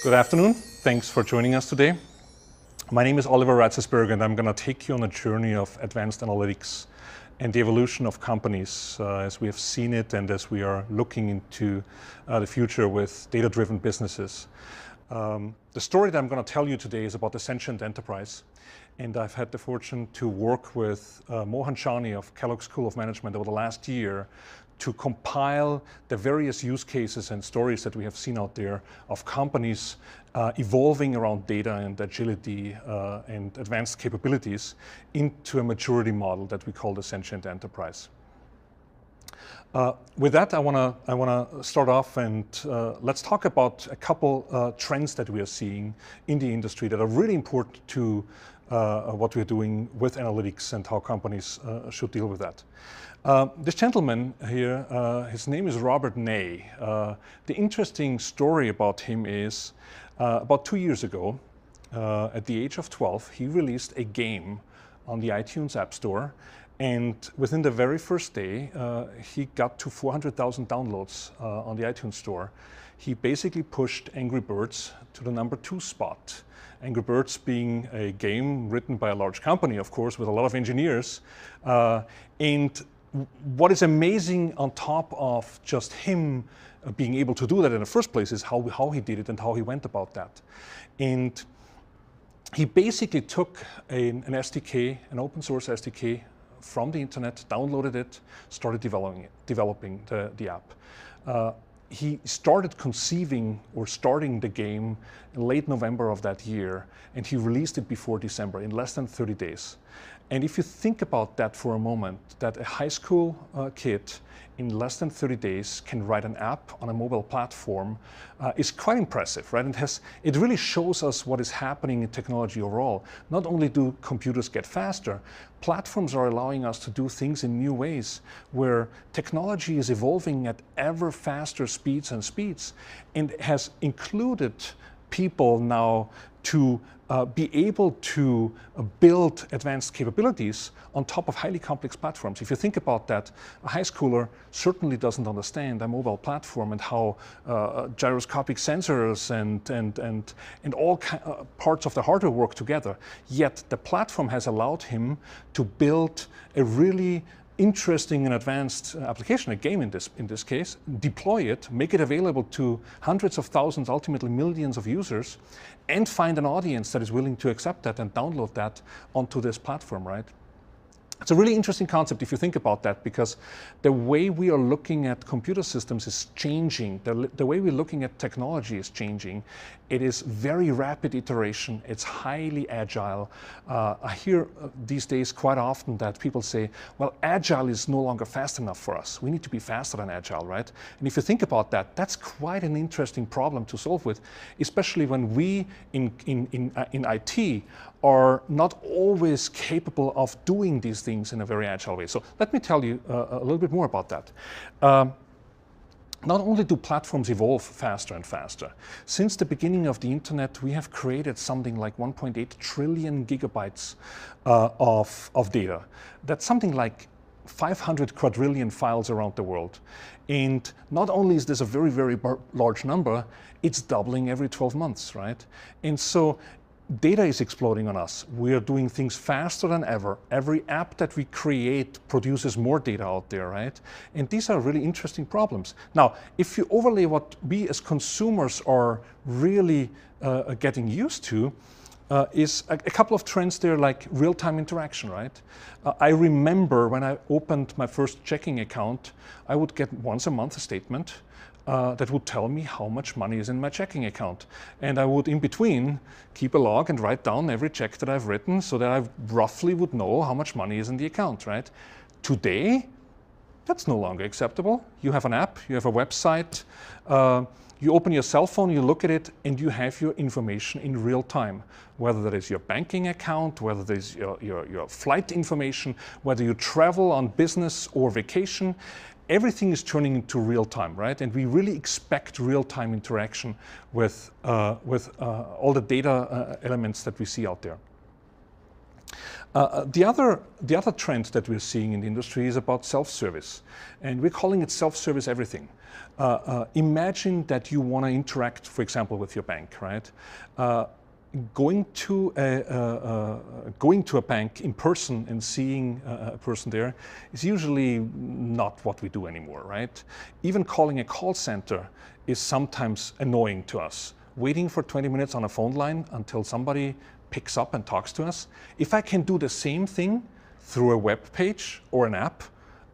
Good afternoon. Thanks for joining us today. My name is Oliver Reitzesberger, and I'm going to take you on a journey of advanced analytics and the evolution of companies as we have seen it and as we are looking into the future with data-driven businesses. The story that I'm going to tell you today is about the Sentient Enterprise. And I've had the fortune to work with Mohan Shani of Kellogg School of Management over the last year to compile the various use cases and stories that we have seen out there of companies evolving around data and agility and advanced capabilities into a maturity model that we call the Sentient Enterprise. With that, I want to start off and let's talk about a couple trends that we are seeing in the industry that are really important to what we're doing with analytics and how companies should deal with that. This gentleman here, his name is Robert Ney. The interesting story about him is about 2 years ago, at the age of 12, he released a game on the iTunes App Store. And within the very first day, he got to 400,000 downloads on the iTunes Store. He basically pushed Angry Birds to the #2 spot. Angry Birds being a game written by a large company, of course, with a lot of engineers. And what is amazing on top of just him being able to do that in the first place is how he did it and how he went about that. And he basically took an SDK, an open source SDK from the internet, downloaded it, started developing the app. He started conceiving or starting the game in late November of that year, and he released it before December in less than 30 days. And if you think about that for a moment, that a high school kid in less than 30 days can write an app on a mobile platform is quite impressive, right? It really shows us what is happening in technology overall. Not only do computers get faster, platforms are allowing us to do things in new ways where technology is evolving at ever faster speeds and has included people now to be able to build advanced capabilities on top of highly complex platforms. If you think about that, a high schooler certainly doesn't understand a mobile platform and how gyroscopic sensors and all parts of the hardware work together. Yet the platform has allowed him to build a really interesting and advanced application, a game in this case, deploy it, make it available to hundreds of thousands, ultimately millions of users, and find an audience that is willing to accept that and download that onto this platform, right? It's a really interesting concept if you think about that, because the way we are looking at computer systems is changing. The way we're looking at technology is changing. It is very rapid iteration. It's highly agile. I hear these days quite often that people say, well, agile is no longer fast enough for us. We need to be faster than agile, right? And if you think about that, that's quite an interesting problem to solve with, especially when we in IT are not always capable of doing these things in a very agile way. So let me tell you a little bit more about that. Not only do platforms evolve faster and faster, since the beginning of the internet, we have created something like 1.8 trillion gigabytes of data. That's something like 500 quadrillion files around the world. And not only is this a very, very large number, it's doubling every 12 months, right? And so data is exploding on us. We are doing things faster than ever. Every app that we create produces more data out there, right? And these are really interesting problems. Now, if you overlay what we as consumers are really getting used to, is a couple of trends there, like real-time interaction, right? I remember when I opened my first checking account, I would get once a month a statement that would tell me how much money is in my checking account. And I would, in between, keep a log and write down every check that I've written so that I roughly would know how much money is in the account, right? Today, that's no longer acceptable. You have an app, you have a website, you open your cell phone, you look at it, and you have your information in real time. Whether that is your banking account, whether that is your flight information, whether you travel on business or vacation, everything is turning into real time, right? And we really expect real time interaction with all the data elements that we see out there. The other trend that we're seeing in the industry is about self-service, and we're calling it self-service everything. Imagine that you want to interact, for example, with your bank, right? Going to a bank in person and seeing a person there is usually not what we do anymore, right? Even calling a call center is sometimes annoying to us. Waiting for 20 minutes on a phone line until somebody picks up and talks to us. If I can do the same thing through a web page or an app,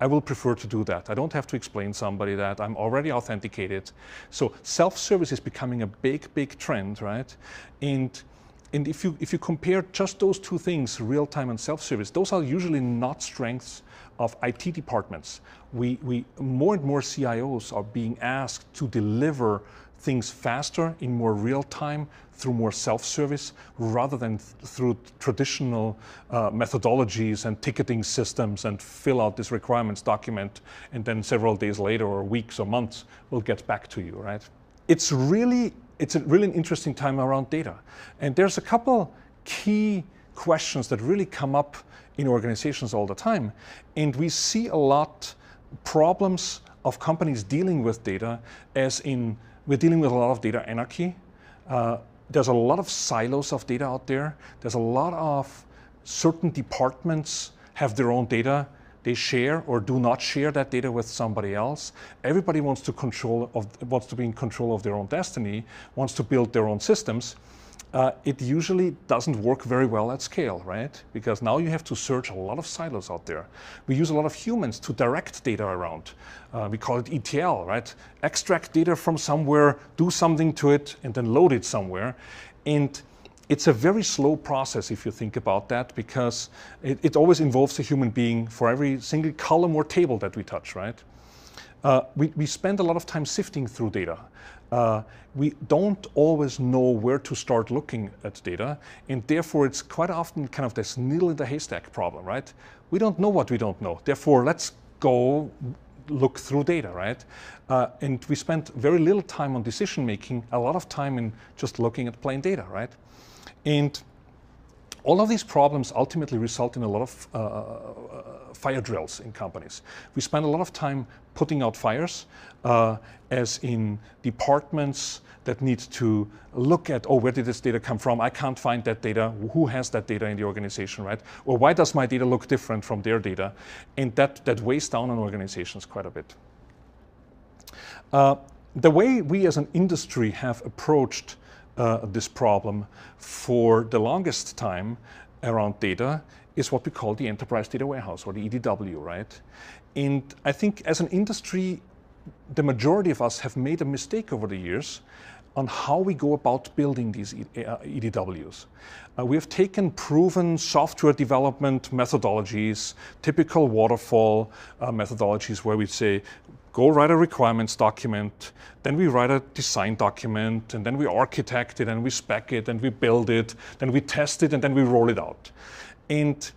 I will prefer to do that. I don't have to explain somebody that I'm already authenticated. So self-service is becoming a big trend, right? And if you compare just those two things, real-time and self-service, those are usually not strengths of IT departments. More and more CIOs are being asked to deliver things faster, in more real time, through more self-service, rather than through traditional methodologies and ticketing systems and fill out this requirements document, and then several days later or weeks or months, we'll get back to you, right? It's a really interesting time around data. And there's a couple key questions that really come up in organizations all the time. And we see a lot problems of companies dealing with data, as in we're dealing with a lot of data anarchy. There's a lot of silos of data out there. There's a lot of certain departments have their own data. They share or do not share that data with somebody else. Everybody wants to be in control of their own destiny, wants to build their own systems. It usually doesn't work very well at scale, right? Because now you have to search a lot of silos out there. We use a lot of humans to direct data around. We call it ETL, right? Extract data from somewhere, do something to it, and then load it somewhere. And it's a very slow process if you think about that, because it always involves a human being for every single column or table that we touch, right? We spend a lot of time sifting through data. We don't always know where to start looking at data, and therefore it's quite often kind of this needle in the haystack problem, right? We don't know what we don't know. Therefore, let's go look through data, right? And we spend very little time on decision making, a lot of time in just looking at plain data, right? And all of these problems ultimately result in a lot of fire drills in companies. We spend a lot of time putting out fires, as in departments that need to look at, oh, where did this data come from? I can't find that data. Who has that data in the organization, right? Or why does my data look different from their data? And that weighs down on organizations quite a bit. The way we as an industry have approached this problem for the longest time around data is what we call the enterprise data warehouse, or the EDW, right? And I think as an industry, the majority of us have made a mistake over the years on how we go about building these EDWs. We have taken proven software development methodologies, typical waterfall methodologies, where we say, go write a requirements document, then we write a design document, and then we architect it, and we spec it, and we build it, then we test it, and then we roll it out. And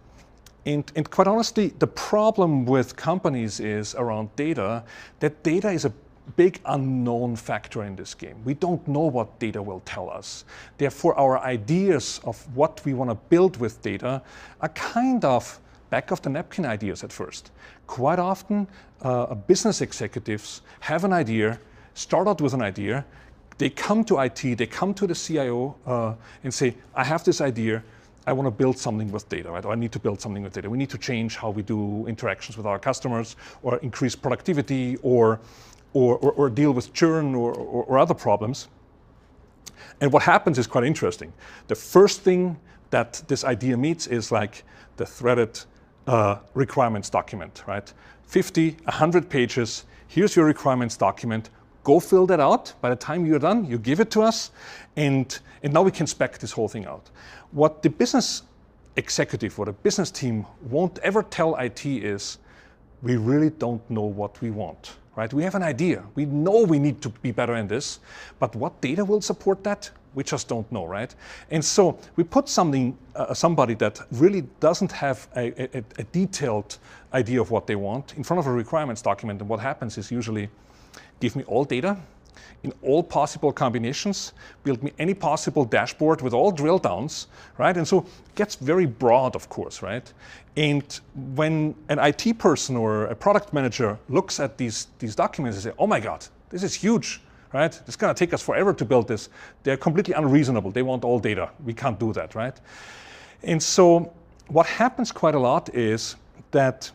quite honestly, the problem with companies is around data, that data is a big unknown factor in this game. We don't know what data will tell us. Therefore, our ideas of what we want to build with data are kind of back of the napkin ideas at first. Quite often, business executives have an idea, start out with an idea, they come to IT, they come to the CIO and say, I have this idea, I want to build something with data, right? Or I need to build something with data. We need to change how we do interactions with our customers, or increase productivity, or deal with churn or other problems. And what happens is quite interesting. The first thing that this idea meets is like the threaded requirements document, right? 50, 100 pages, here's your requirements document, go fill that out. By the time you're done, you give it to us, and now we can spec this whole thing out. What the business executive or the business team won't ever tell IT is, we really don't know what we want, right? We have an idea, we know we need to be better in this, but what data will support that? We just don't know, right? And so we put somebody that really doesn't have a detailed idea of what they want in front of a requirements document, and what happens is usually, give me all data in all possible combinations, build me any possible dashboard with all drill downs, right? And so it gets very broad, of course, right? And when an IT person or a product manager looks at these documents and say, oh my God, this is huge, right? It's gonna take us forever to build this. They're completely unreasonable. They want all data. We can't do that, right? And so what happens quite a lot is that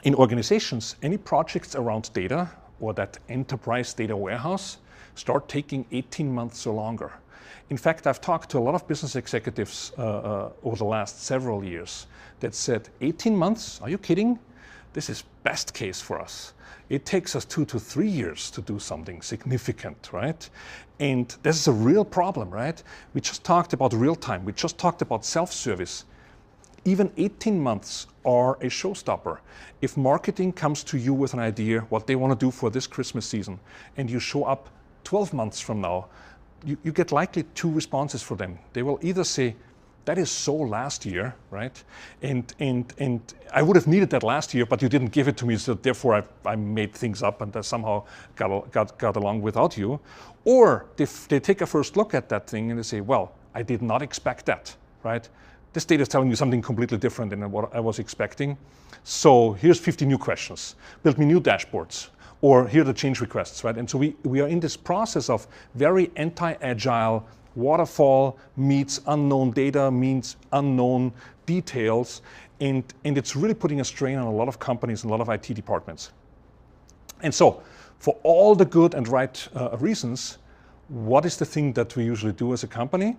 in organizations, any projects around data or that enterprise data warehouse start taking 18 months or longer. In fact, I've talked to a lot of business executives over the last several years that said, 18 months, are you kidding? This is best case for us. It takes us 2 to 3 years to do something significant, right? And this is a real problem, right? We just talked about real time. We just talked about self-service. Even 18 months are a showstopper. If marketing comes to you with an idea what they want to do for this Christmas season, and you show up 12 months from now, you get likely 2 responses for them. They will either say, that is so last year, right? And I would have needed that last year, but you didn't give it to me, so therefore I made things up and I somehow got along without you. Or they take a first look at that thing and they say, well, I did not expect that, right? This data is telling you something completely different than what I was expecting. So here's 50 new questions. Build me new dashboards. Or here are the change requests, right? And so we are in this process of very anti-agile waterfall meets unknown data, means unknown details. And it's really putting a strain on a lot of companies and a lot of IT departments. And so for all the good and right reasons, what is the thing that we usually do as a company?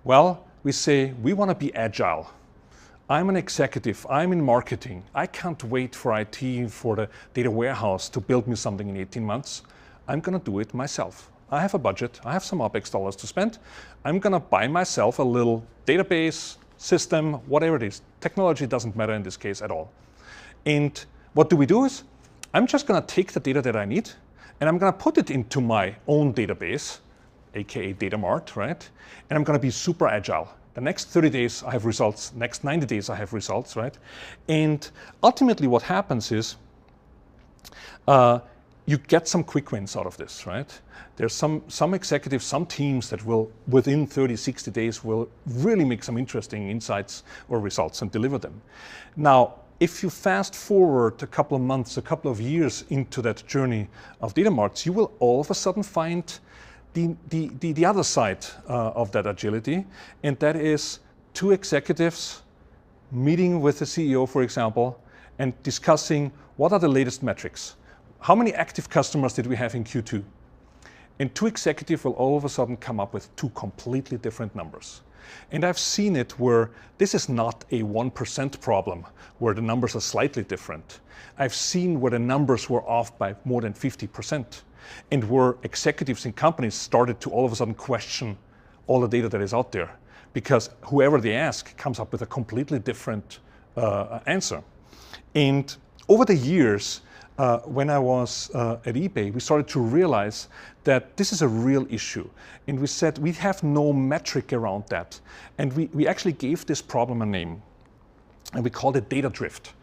Well, we say, we want to be agile. I'm an executive, I'm in marketing. I can't wait for IT, for the data warehouse to build me something in 18 months. I'm going to do it myself. I have a budget, I have some OpEx dollars to spend. I'm going to buy myself a little database, system, whatever it is. Technology doesn't matter in this case at all. And what do is, I'm just going to take the data that I need and I'm going to put it into my own database, aka data mart, right? And I'm going to be super agile. The next 30 days I have results, next 90 days I have results, right? And ultimately what happens is you get some quick wins out of this, right? There's some executives, some teams that will, within 30, 60 days, will really make some interesting insights or results and deliver them. Now, if you fast forward a couple of months, a couple of years into that journey of data marts, you will all of a sudden find the other side of that agility, and that is 2 executives meeting with the CEO, for example, and discussing what are the latest metrics. How many active customers did we have in Q2? And 2 executives will all of a sudden come up with 2 completely different numbers. And I've seen it where this is not a 1% problem, where the numbers are slightly different. I've seen where the numbers were off by more than 50%. And where executives in companies started to all of a sudden question all the data that is out there, because whoever they ask comes up with a completely different answer. And over the years, when I was at eBay, we started to realize that this is a real issue. And we said we have no metric around that. And we actually gave this problem a name, and we called it data drift.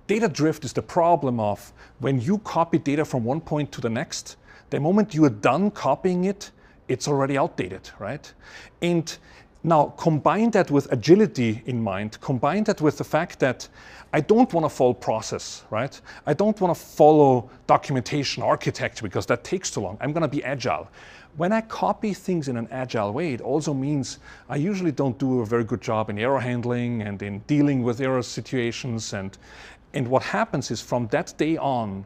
Data drift is the problem of when you copy data from one point to the next, the moment you are done copying it, it's already outdated, right? And now combine that with agility in mind, combine that with the fact that I don't want to follow process, right? I don't want to follow documentation architecture because that takes too long. I'm going to be agile. When I copy things in an agile way, it also means I usually don't do a very good job in error handling and in dealing with error situations. And what happens is from that day on,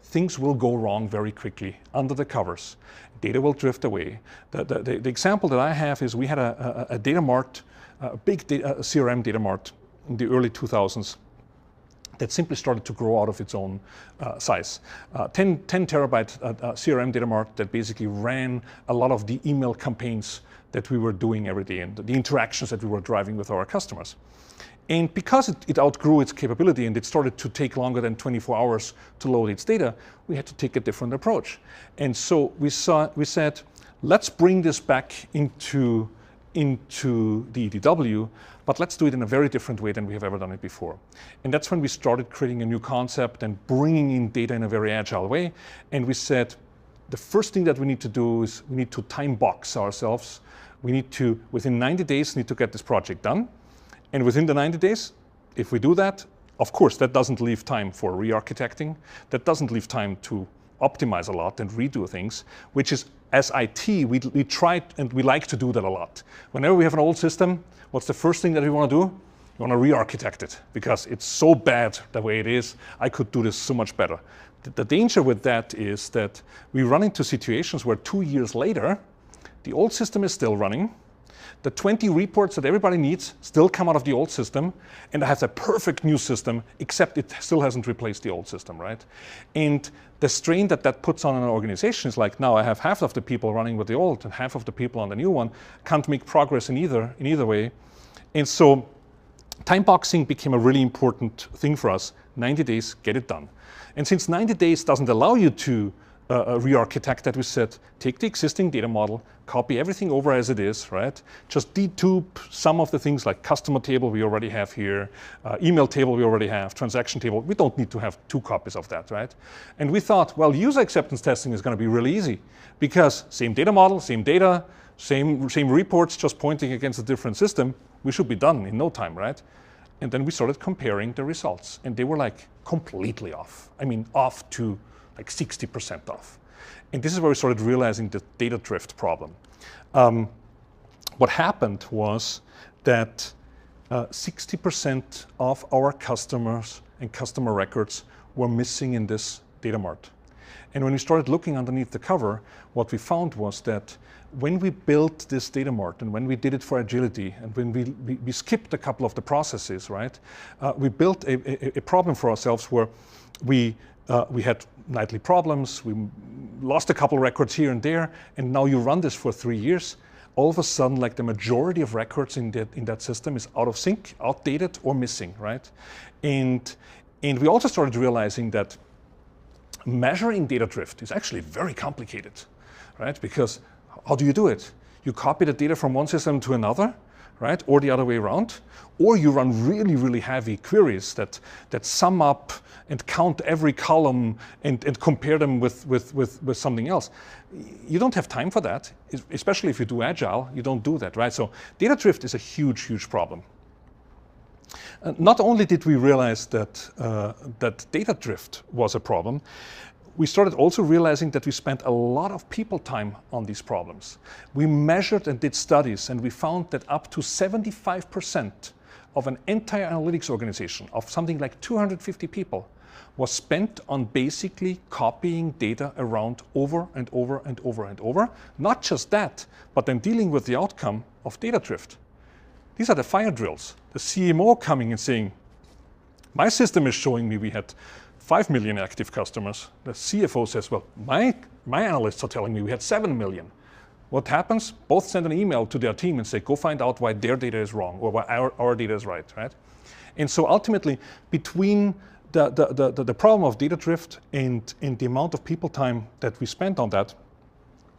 things will go wrong very quickly under the covers. Data will drift away. The example that I have is we had a data mart, a big CRM data mart in the early 2000s. That simply started to grow out of its own size. 10 terabyte CRM data mart that basically ran a lot of the email campaigns that we were doing every day and the interactions that we were driving with our customers. And because it outgrew its capability and it started to take longer than 24 hours to load its data, we had to take a different approach. And so we said, let's bring this back into the EDW, but let's do it in a very different way than we have ever done it before. And that's when we started creating a new concept and bringing in data in a very agile way. And we said, the first thing that we need to do is we need to time box ourselves. We need to, within 90 days, need to get this project done. And within the 90 days, if we do that, of course, that doesn't leave time for re-architecting. That doesn't leave time to optimize a lot and redo things, which is, as IT, we try and we like to do that a lot. Whenever we have an old system, what's the first thing that we want to do? We want to re-architect it because it's so bad the way it is. I could do this so much better. The danger with that is that we run into situations where 2 years later, the old system is still running. The 20 reports that everybody needs still come out of the old system, and I have the perfect new system, except it still hasn't replaced the old system, right? And the strain that that puts on an organization is like, now I have half of the people running with the old and half of the people on the new one, can't make progress in either way. And so time boxing became a really important thing for us. 90 days, get it done. And since 90 days doesn't allow you to re-architect that, we said, take the existing data model, copy everything over as it is, right? Just detube some of the things like customer table we already have here, email table we already have, transaction table. We don't need to have 2 copies of that, right? And we thought, well, user acceptance testing is going to be really easy because same data model, same data, same reports, just pointing against a different system. We should be done in no time, right? And then we started comparing the results, and they were like completely off. I mean, off to like 60% off. And this is where we started realizing the data drift problem. What happened was that 60% of our customers and customer records were missing in this data mart. And when we started looking underneath the cover, what we found was that when we built this data mart and when we did it for agility and when we skipped a couple of the processes, right, we built a problem for ourselves where we had nightly problems, we lost a couple records here and there, and now you run this for 3 years, all of a sudden, like the majority of records in that system is out of sync, outdated, or missing, right? And we also started realizing that measuring data drift is actually very complicated, right? Because how do you do it? You copy the data from one system to another, right? Or the other way around. Or you run really, really heavy queries that sum up and count every column and compare them with something else. You don't have time for that, especially if you do agile, you don't do that, right? So data drift is a huge, huge problem. Not only did we realize that data drift was a problem, we started also realizing that we spent a lot of people time on these problems. We measured and did studies, and we found that up to 75% of an entire analytics organization of something like 250 people was spent on basically copying data around over and over and over and over. Not just that, but then dealing with the outcome of data drift. These are the fire drills. The CMO coming and saying, my system is showing me we had 5 million active customers. The CFO says, well, my analysts are telling me we had 7 million. What happens? Both send an email to their team and say, go find out why their data is wrong or why our data is right, right? And so ultimately, between the problem of data drift and the amount of people time that we spent on that,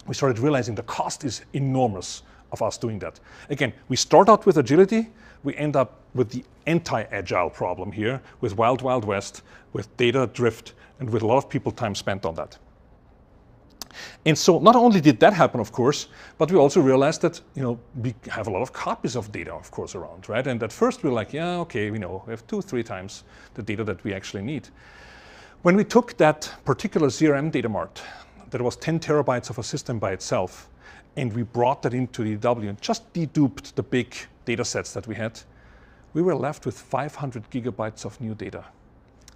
we started realizing the cost is enormous of us doing that. Again, we start out with agility, we end up with the anti-agile problem here, with wild, wild west, with data drift, and with a lot of people time spent on that. And so not only did that happen, of course, but we also realized that, you know, we have a lot of copies of data, of course, around, right? And at first we were like, yeah, okay, we know, we have 2-3 times the data that we actually need. When we took that particular CRM data mart, that was 10 terabytes of a system by itself, and we brought that into DW and just deduped the big data sets that we had, we were left with 500 gigabytes of new data.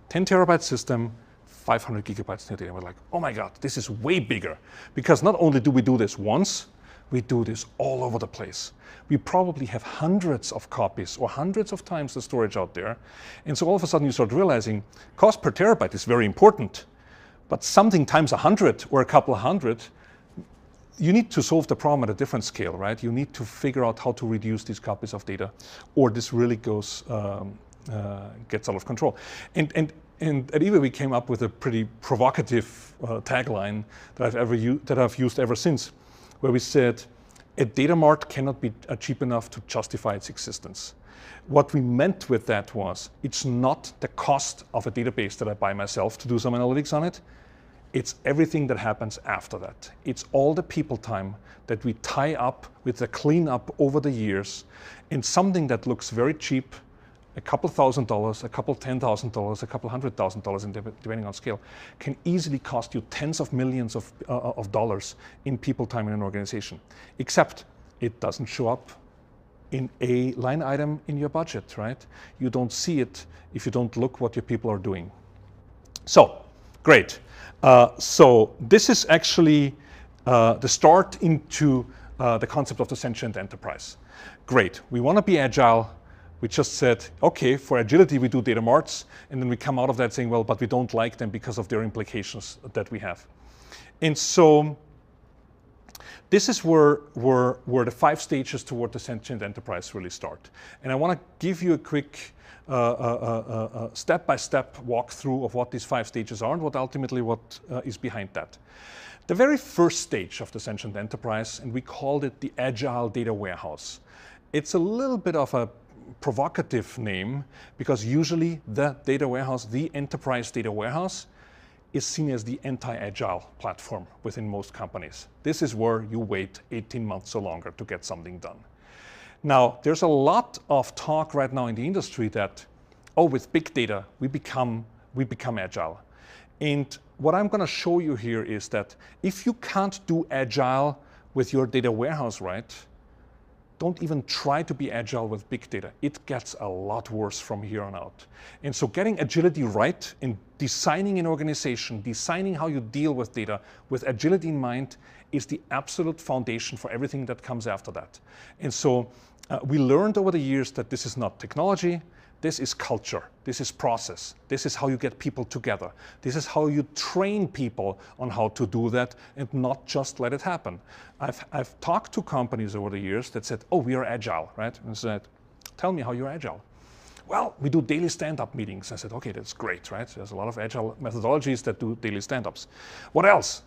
10 terabyte system, 500 gigabytes new data. We're like, oh my God, this is way bigger. Because not only do we do this once, we do this all over the place. We probably have hundreds of copies or hundreds of times the storage out there. And so all of a sudden you start realizing cost per terabyte is very important, but something times 100 or a couple of hundred, you need to solve the problem at a different scale, right? You need to figure out how to reduce these copies of data, or this really goes, gets out of control. And at eBay we came up with a pretty provocative tagline that I've used ever since, where we said, a data mart cannot be cheap enough to justify its existence. What we meant with that was, it's not the cost of a database that I buy myself to do some analytics on it. It's everything that happens after that. It's all the people time that we tie up with the cleanup over the years in something that looks very cheap, a couple $1,000, a couple $10,000, a couple $100,000, depending on scale, can easily cost you tens of millions of dollars in people time in an organization. Except it doesn't show up in a line item in your budget, right? You don't see it if you don't look what your people are doing. So, great. So this is actually the start into the concept of the Sentient Enterprise. Great. We want to be agile. We just said, okay, for agility we do data marts, and then we come out of that saying, well, but we don't like them because of their implications that we have. And so this is where the 5 stages toward the Sentient Enterprise really start. And I want to give you a quick step-by-step walkthrough of what these 5 stages are and what is behind that. The very first stage of the Sentient Enterprise, and we called it the Agile Data Warehouse. It's a little bit of a provocative name because usually the data warehouse, the enterprise data warehouse, is seen as the anti-agile platform within most companies. This is where you wait 18 months or longer to get something done. Now, there's a lot of talk right now in the industry that, oh, with big data, we become agile. And what I'm going to show you here is that if you can't do agile with your data warehouse right, don't even try to be agile with big data. It gets a lot worse from here on out. And so getting agility right in designing an organization, designing how you deal with data with agility in mind is the absolute foundation for everything that comes after that. And so we learned over the years that this is not technology, this is culture, this is process, this is how you get people together, this is how you train people on how to do that and not just let it happen. I've talked to companies over the years that said, oh, we are agile, right? And said, tell me how you're agile. Well, we do daily stand-up meetings. I said, okay, that's great, right? There's a lot of agile methodologies that do daily stand-ups. What else?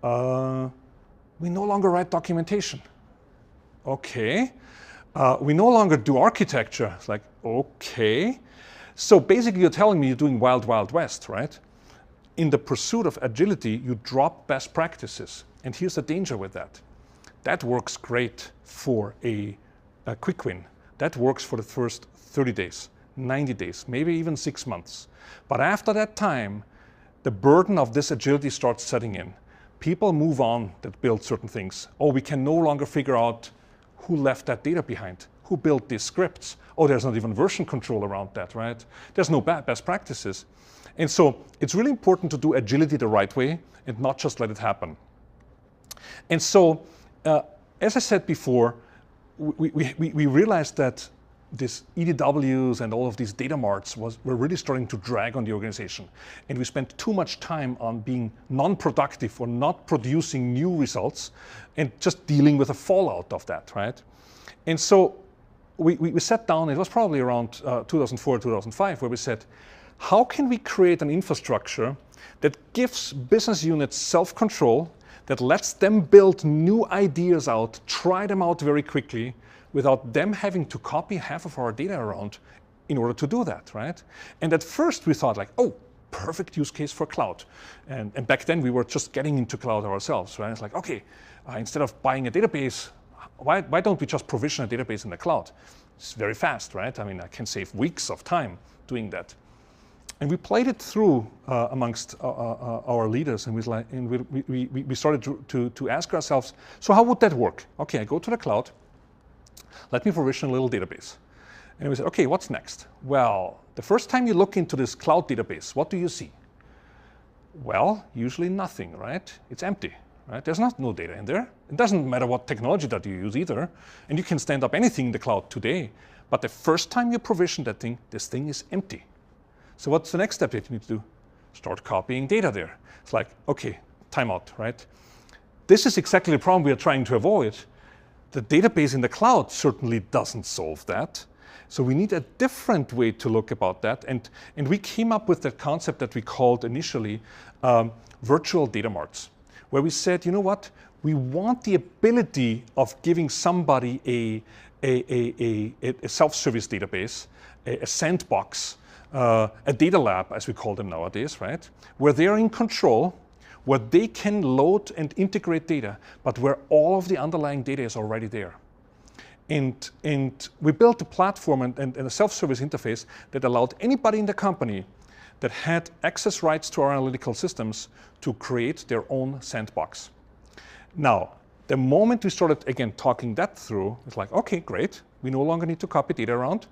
We no longer write documentation. Okay. We no longer do architecture. It's like, okay. So basically you're telling me you're doing wild, wild west, right? In the pursuit of agility, you drop best practices. And here's the danger with that. That works great for a quick win. That works for the first 30 days, 90 days, maybe even 6 months. But after that time, the burden of this agility starts setting in. People move on that build certain things. Oh, we can no longer figure out who left that data behind? Who built these scripts? Oh, there's not even version control around that, right? There's no best practices. And so it's really important to do agility the right way and not just let it happen. And so, as I said before, we realized that this EDWs and all of these data marts were really starting to drag on the organization. And we spent too much time on being non-productive or not producing new results and just dealing with the fallout of that, right? And so we sat down, it was probably around 2004, 2005, where we said, how can we create an infrastructure that gives business units self-control, that lets them build new ideas out, try them out very quickly, without them having to copy half of our data around in order to do that, right? And at first we thought like, oh, perfect use case for cloud. And back then we were just getting into cloud ourselves, right? It's like, okay, instead of buying a database, why don't we just provision a database in the cloud? It's very fast, right? I mean, I can save weeks of time doing that. And we played it through amongst our leaders, and we started to ask ourselves, so how would that work? Okay, I go to the cloud, let me provision a little database. And we said, okay, what's next? Well, the first time you look into this cloud database, what do you see? Well, usually nothing, right? It's empty, right? There's no data in there. It doesn't matter what technology that you use either. And you can stand up anything in the cloud today. But the first time you provision that thing, this thing is empty. So what's the next step that you need to do? Start copying data there. It's like, okay, timeout, right? This is exactly the problem we are trying to avoid. The database in the cloud certainly doesn't solve that. So we need a different way to look about that. And we came up with that concept that we called initially virtual data marts, where we said, you know what? We want the ability of giving somebody a self-service database, a sandbox, a data lab, as we call them nowadays, right? Where they're in control, where they can load and integrate data, but where all of the underlying data is already there. And we built a platform and a self-service interface that allowed anybody in the company that had access rights to our analytical systems to create their own sandbox. Now, the moment we started, again, talking that through, it's like, okay, great. We no longer need to copy data around.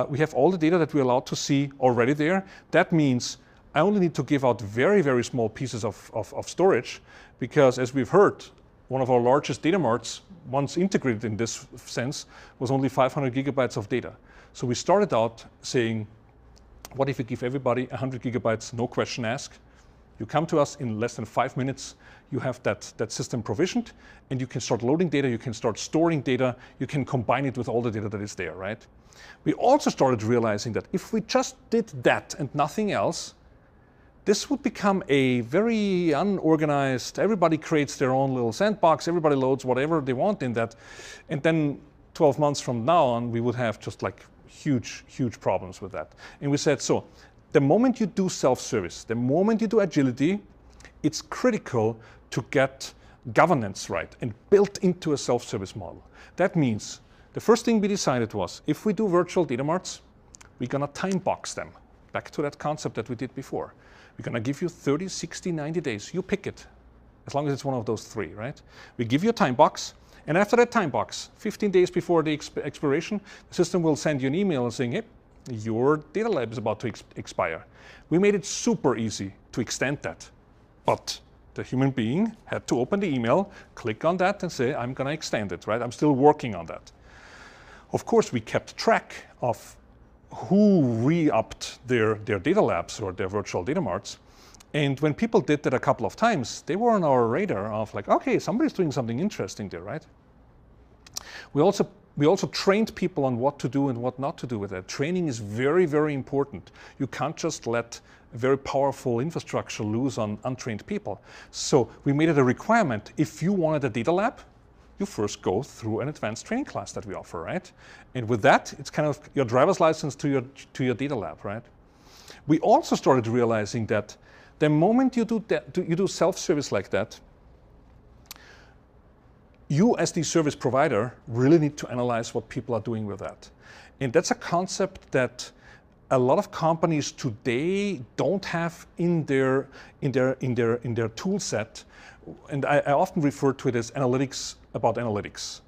We have all the data that we're allowed to see already there. That means I only need to give out very, very small pieces of storage, because as we've heard, one of our largest data marts, once integrated in this sense, was only 500 gigabytes of data. So we started out saying, what if we give everybody 100 gigabytes, no question asked? You come to us in less than 5 minutes, you have that system provisioned, and you can start loading data, you can start storing data, you can combine it with all the data that is there, right? We also started realizing that if we just did that and nothing else, this would become a very unorganized, everybody creates their own little sandbox, everybody loads whatever they want in that. And then 12 months from now on, we would have just like huge, huge problems with that. And we said, so the moment you do self-service, the moment you do agility, it's critical to get governance right and built into a self-service model. That means the first thing we decided was, if we do virtual data marts, we're gonna time box them. Back to that concept that we did before. We're gonna give you 30, 60, 90 days. You pick it, as long as it's one of those three, right? We give you a time box, and after that time box, 15 days before the expiration, the system will send you an email saying, hey, your data lab is about to expire. We made it super easy to extend that, but the human being had to open the email, click on that and say, I'm gonna extend it, right? I'm still working on that. Of course, we kept track of who re-upped their data labs or their virtual data marts. And when people did that a couple of times, they were on our radar of like, okay, somebody's doing something interesting there, right? We also trained people on what to do and what not to do with that. Training is very, very important. You can't just let a very powerful infrastructure loose on untrained people. So we made it a requirement. If you wanted a data lab, you first go through an advanced training class that we offer, right? And with that, it's kind of your driver's license to your data lab, right? We also started realizing that the moment you do self-service like that, you as the service provider really need to analyze what people are doing with that. And that's a concept that a lot of companies today don't have in their tool set. And I often refer to it as analytics about analytics.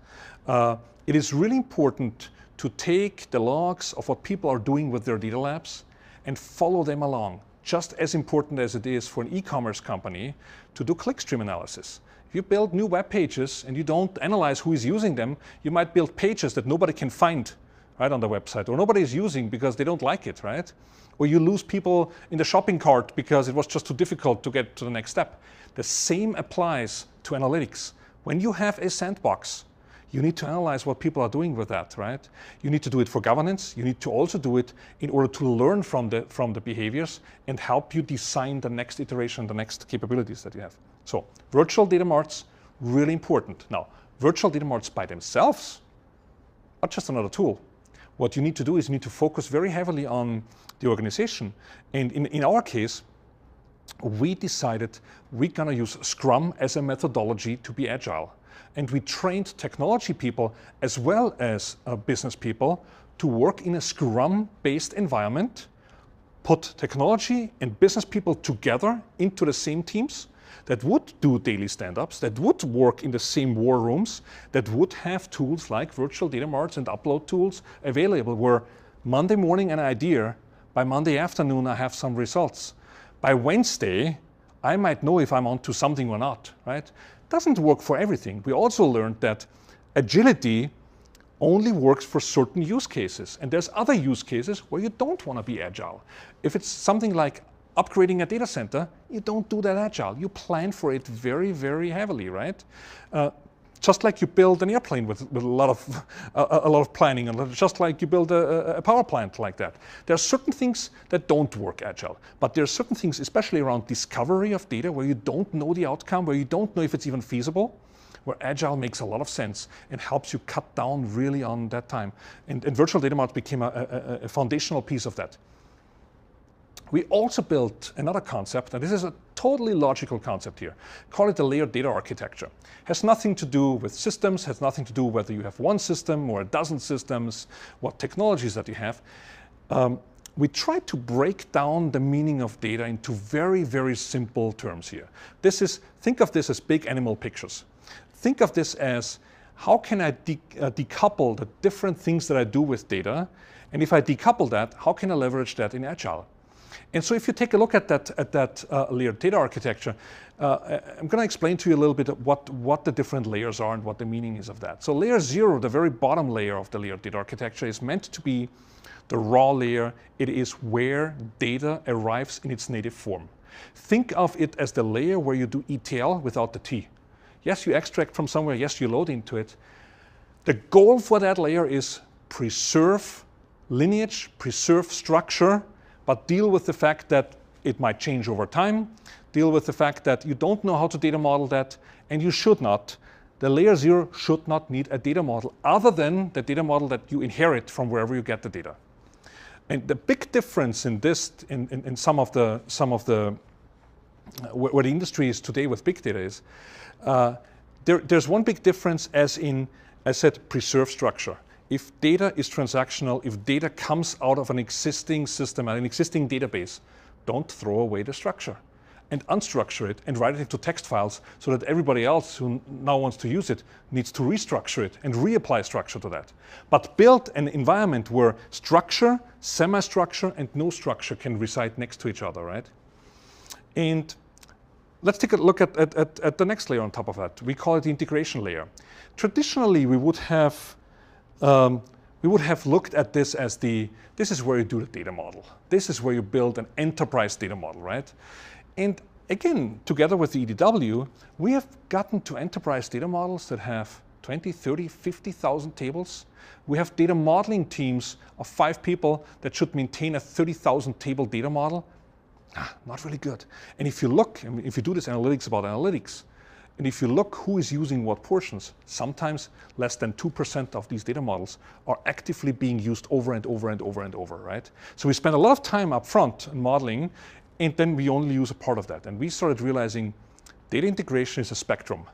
It is really important to take the logs of what people are doing with their data labs and follow them along. Just as important as it is for an e-commerce company to do clickstream analysis. If you build new web pages and you don't analyze who is using them, you might build pages that nobody can find, right, on the website, or nobody is using because they don't like it, right? Or you lose people in the shopping cart because it was just too difficult to get to the next step. The same applies to analytics. When you have a sandbox, you need to analyze what people are doing with that, right? You need to do it for governance. You need to also do it in order to learn from the behaviors and help you design the next iteration, the next capabilities that you have. So virtual data marts, really important. Now, virtual data marts by themselves are just another tool. What you need to do is you need to focus very heavily on the organization. And in our case, we decided we're gonna use Scrum as a methodology to be agile. And we trained technology people as well as business people to work in a Scrum-based environment, put technology and business people together into the same teams that would do daily stand-ups, that would work in the same war rooms, that would have tools like virtual data marts and upload tools available, where Monday morning an idea, by Monday afternoon I have some results. By Wednesday, I might know if I'm onto something or not, right? Doesn't work for everything. We also learned that agility only works for certain use cases. And there's other use cases where you don't want to be agile. If it's something like upgrading a data center, you don't do that agile. You plan for it very, very heavily, right? Just like you build an airplane with a lot of planning, and just like you build a power plant like that. There are certain things that don't work agile, but there are certain things, especially around discovery of data, where you don't know the outcome, where you don't know if it's even feasible, where agile makes a lot of sense and helps you cut down really on that time. And virtual data marts became a foundational piece of that. We also built another concept, and this is a totally logical concept here. Call it the layered data architecture. Has nothing to do with systems, has nothing to do whether you have one system or a dozen systems, what technologies that you have. We try to break down the meaning of data into very, very simple terms here. Think of this as big animal pictures. Think of this as, how can I decouple the different things that I do with data? And if I decouple that, how can I leverage that in Agile? And so if you take a look at that layered data architecture, I'm going to explain to you a little bit of what the different layers are and what the meaning is of that. So layer 0, the very bottom layer of the layered data architecture, is meant to be the raw layer. It is where data arrives in its native form. Think of it as the layer where you do ETL without the T. Yes, you extract from somewhere. Yes, you load into it. The goal for that layer is preserve lineage, preserve structure, but deal with the fact that it might change over time, deal with the fact that you don't know how to data model that, and you should not. The layer 0 should not need a data model other than the data model that you inherit from wherever you get the data. And the big difference in this, in some of the where the industry is today with big data is, there's one big difference, as I said, preserve structure. If data is transactional, if data comes out of an existing system, an existing database, don't throw away the structure and unstructure it and write it into text files so that everybody else who now wants to use it needs to restructure it and reapply structure to that. But build an environment where structure, semi-structure, and no structure can reside next to each other, right? And let's take a look at the next layer on top of that. We call it the integration layer. Traditionally, we would have looked at this as this is where you do the data model. This is where you build an enterprise data model, right? And again, together with the EDW, we have gotten to enterprise data models that have 20, 30, 50,000 tables. We have data modeling teams of 5 people that should maintain a 30,000 table data model. Not really good. And if you look, if you do this analytics about analytics, and if you look who is using what portions, sometimes less than 2% of these data models are actively being used over and over and over and over, right? So we spend a lot of time up front in modeling, and then we only use a part of that. And we started realizing data integration is a spectrum.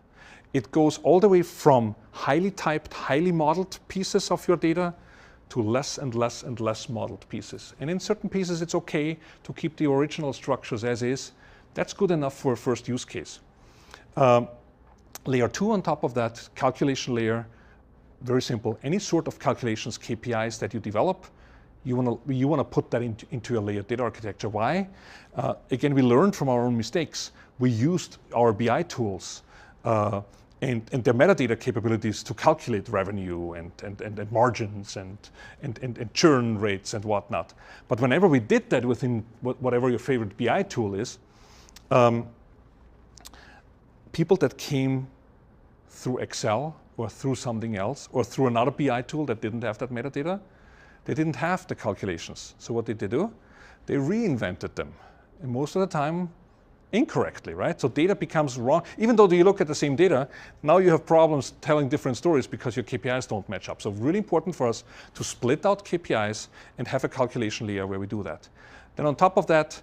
It goes all the way from highly typed, highly modeled pieces of your data to less and less and less modeled pieces. And in certain pieces, it's okay to keep the original structures as is. That's good enough for a first use case. Layer 2 on top of that, calculation layer, very simple. Any sort of calculations, KPIs that you develop, you want to put that into a layered data architecture. Why? Again, we learned from our own mistakes. We used our BI tools and their metadata capabilities to calculate revenue and margins and churn rates and whatnot. But whenever we did that within whatever your favorite BI tool is, people that came through Excel or through something else or through another BI tool that didn't have that metadata, they didn't have the calculations. So what did they do? They reinvented them. And most of the time, incorrectly, right? So data becomes wrong. Even though you look at the same data, now you have problems telling different stories because your KPIs don't match up. So really important for us to split out KPIs and have a calculation layer where we do that. Then on top of that,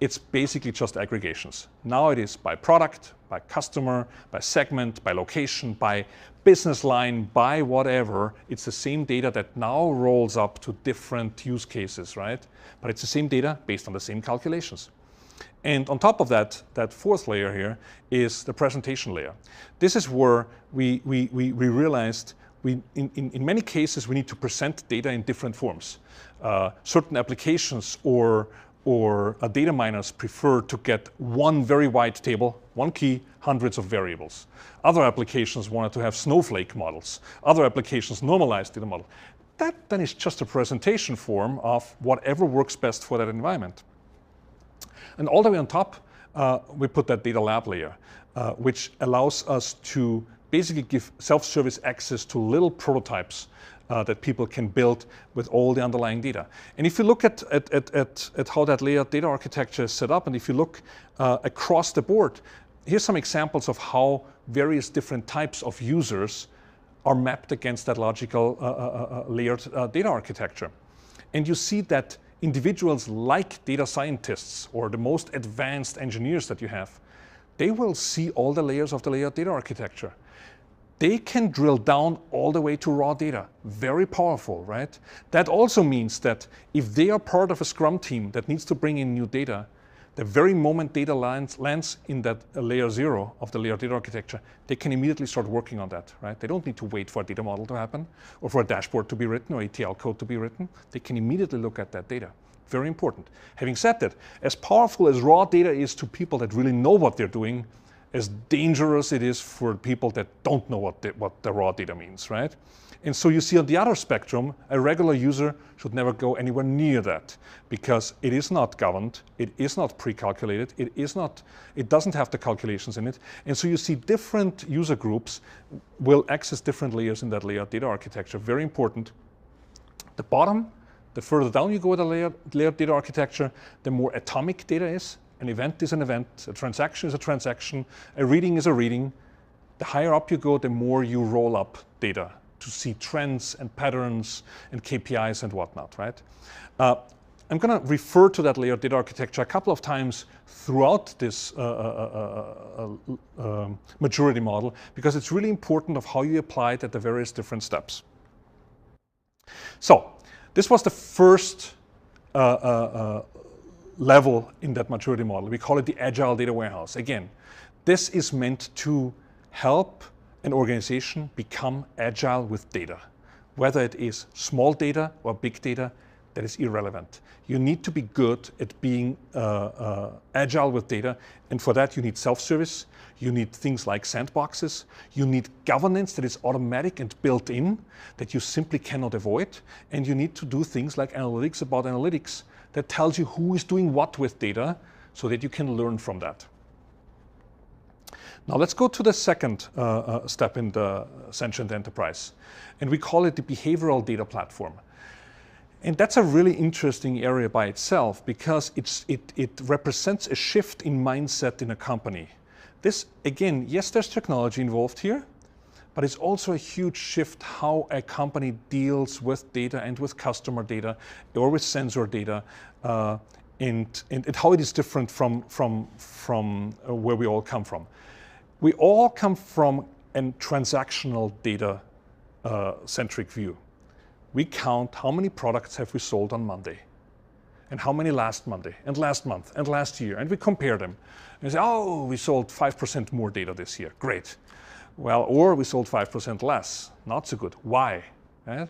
it's basically just aggregations. Now it is by product, by customer, by segment, by location, by business line, by whatever. It's the same data that now rolls up to different use cases, right? But it's the same data based on the same calculations. And on top of that, that fourth layer here is the presentation layer. This is where we realized in many cases we need to present data in different forms. Certain applications or data miners prefer to get one very wide table, one key, hundreds of variables. Other applications wanted to have snowflake models. Other applications normalized data model. That then is just a presentation form of whatever works best for that environment. And all the way on top, we put that data lab layer, which allows us to basically give self-service access to little prototypes that people can build with all the underlying data. And if you look at how that layered data architecture is set up, and if you look across the board, here's some examples of how various different types of users are mapped against that logical layered data architecture. And you see that individuals like data scientists or the most advanced engineers that you have, they will see all the layers of the layered data architecture. They can drill down all the way to raw data. Very powerful, right? That also means that if they are part of a Scrum team that needs to bring in new data, the very moment data lands in that layer 0 of the layered data architecture, they can immediately start working on that, right? They don't need to wait for a data model to happen or for a dashboard to be written or ETL code to be written. They can immediately look at that data. Very important. Having said that, as powerful as raw data is to people that really know what they're doing, as dangerous it is for people that don't know what the raw data means, right? And so you see on the other spectrum, a regular user should never go anywhere near that because it is not governed, it is not pre-calculated, it doesn't have the calculations in it. And so you see different user groups will access different layers in that layered data architecture. Very important. The bottom, the further down you go with the layered data architecture, the more atomic data is. An event is an event, a transaction is a transaction, a reading is a reading. The higher up you go, the more you roll up data to see trends and patterns and KPIs and whatnot, right? I'm going to refer to that layered data architecture a couple of times throughout this maturity model because it's really important of how you apply it at the various different steps. So this was the first level in that maturity model. We call it the agile data warehouse. Again, this is meant to help an organization become agile with data. Whether it is small data or big data, that is irrelevant. You need to be good at being agile with data, and for that you need self-service, you need things like sandboxes, you need governance that is automatic and built in, that you simply cannot avoid, and you need to do things like analytics about analytics that tells you who is doing what with data so that you can learn from that. Now let's go to the second step in the Sentient Enterprise, and we call it the behavioral data platform. And that's a really interesting area by itself because it represents a shift in mindset in a company. This, again, yes, there's technology involved here, but it's also a huge shift how a company deals with data and with customer data or with sensor data and how it is different from where we all come from. We all come from a transactional data centric view. We count how many products have we sold on Monday and how many last Monday and last month and last year, and we compare them and say, oh, we sold 5% more data this year, great. Well, or we sold 5% less, not so good. Why? Right?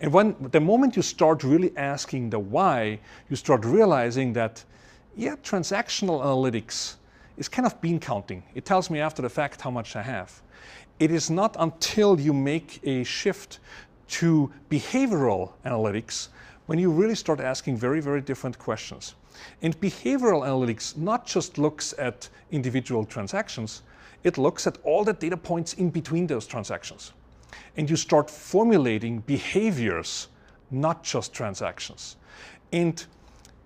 And the moment you start really asking the why, you start realizing that, yeah, transactional analytics is kind of bean counting. It tells me after the fact how much I have. It is not until you make a shift to behavioral analytics when you really start asking very, very different questions. And behavioral analytics not just looks at individual transactions, it looks at all the data points in between those transactions. And you start formulating behaviors, not just transactions. And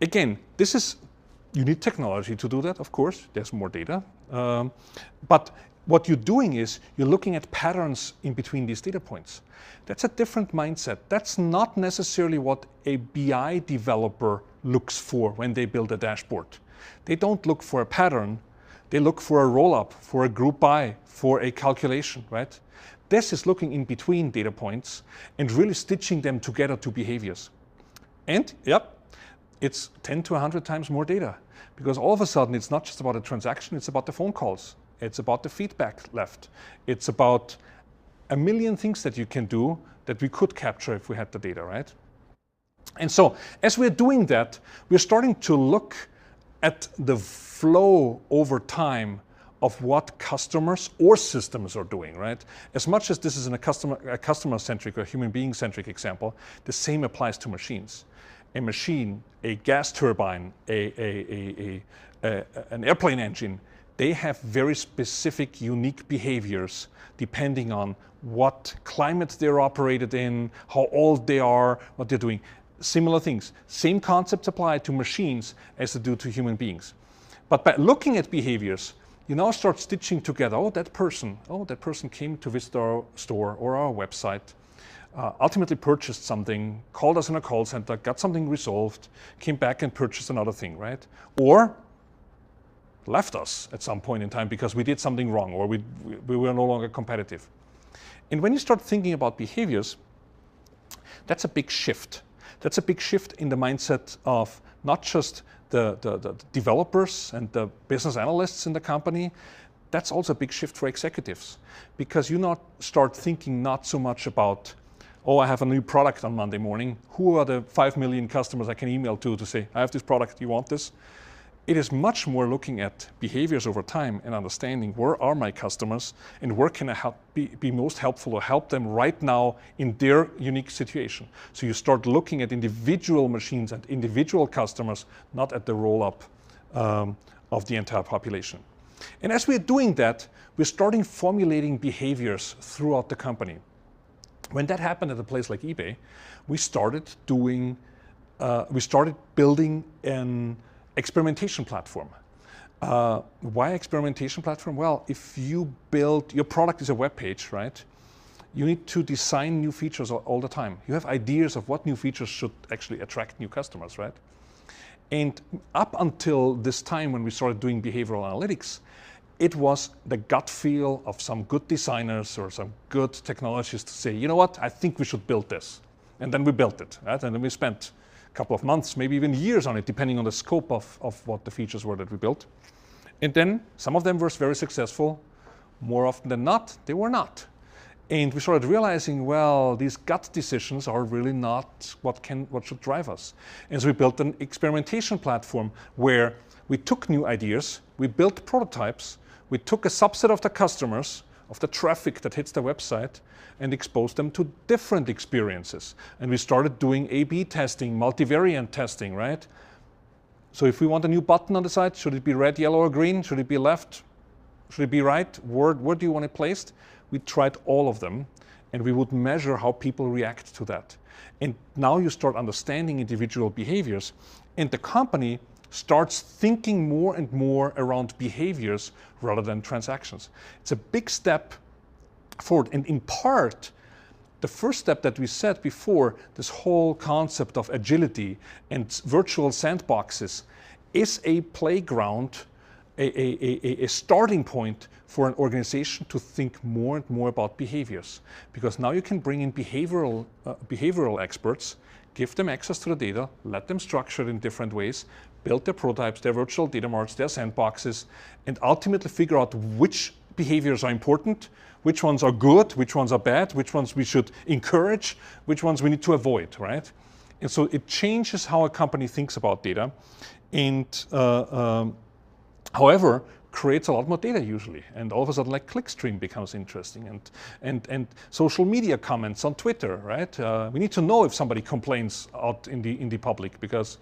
again, you need technology to do that, of course. There's more data. But what you're doing is you're looking at patterns in between these data points. That's a different mindset. That's not necessarily what a BI developer looks for when they build a dashboard. They don't look for a pattern. They look for a roll-up, for a group by, for a calculation, right? This is looking in between data points and really stitching them together to behaviors. And, yep, it's 10 to 100 times more data because all of a sudden it's not just about a transaction, it's about the phone calls. It's about the feedback left. It's about a million things that you can do that we could capture if we had the data, right? And so as we're doing that, we're starting to look at the flow over time of what customers or systems are doing, right? As much as this is a customer-centric or human being-centric example, the same applies to machines. A machine, a gas turbine, an airplane engine, they have very specific, unique behaviors depending on what climate they're operated in, how old they are, what they're doing. Similar things. Same concepts apply to machines as they do to human beings. But by looking at behaviors, you now start stitching together, oh, that person came to visit our store or our website. ultimately purchased something, called us in a call center, got something resolved, came back and purchased another thing, right? Or left us at some point in time because we did something wrong, or we were no longer competitive. And when you start thinking about behaviors, that's a big shift. That's a big shift in the mindset of not just the developers and the business analysts in the company. That's also a big shift for executives, because you not start thinking not so much about, oh, I have a new product on Monday morning. Who are the 5 million customers I can email to say, I have this product, you want this? It is much more looking at behaviors over time and understanding where are my customers and where can I be most helpful or help them right now in their unique situation. So you start looking at individual machines and individual customers, not at the roll-up of the entire population. And as we're doing that, we're starting formulating behaviors throughout the company. When that happened at a place like eBay, we started building an experimentation platform. Why experimentation platform? Well, if you build, your product is a web page, right? You need to design new features all the time. You have ideas of what new features should actually attract new customers, right? And up until this time when we started doing behavioral analytics, it was the gut feel of some good designers or some good technologists to say, you know what, I think we should build this. And then we built it, right? And then we spent couple of months, maybe even years on it, depending on the scope of what the features were that we built. And then some of them were very successful. More often than not, they were not. And we started realizing, well, these gut decisions are really not what should drive us. And so we built an experimentation platform where we took new ideas, we built prototypes, we took a subset of the customers, of the traffic that hits the website, and expose them to different experiences. And we started doing A/B testing, multivariant testing, right? So if we want a new button on the site, should it be red, yellow, or green? Should it be left? Should it be right? Where do you want it placed? We tried all of them, and we would measure how people react to that. And now you start understanding individual behaviors, and the company starts thinking more and more around behaviors rather than transactions. It's a big step forward, and in part, the first step that we said before, this whole concept of agility and virtual sandboxes, is a playground, a starting point for an organization to think more and more about behaviors. Because now you can bring in behavioral experts, give them access to the data, let them structure it in different ways, build their prototypes, their virtual data marts, their sandboxes, and ultimately figure out which behaviors are important, which ones are good, which ones are bad, which ones we should encourage, which ones we need to avoid, right? And so it changes how a company thinks about data, and however, creates a lot more data usually, and all of a sudden, like clickstream becomes interesting, and social media comments on Twitter, right? We need to know if somebody complains out in the public, because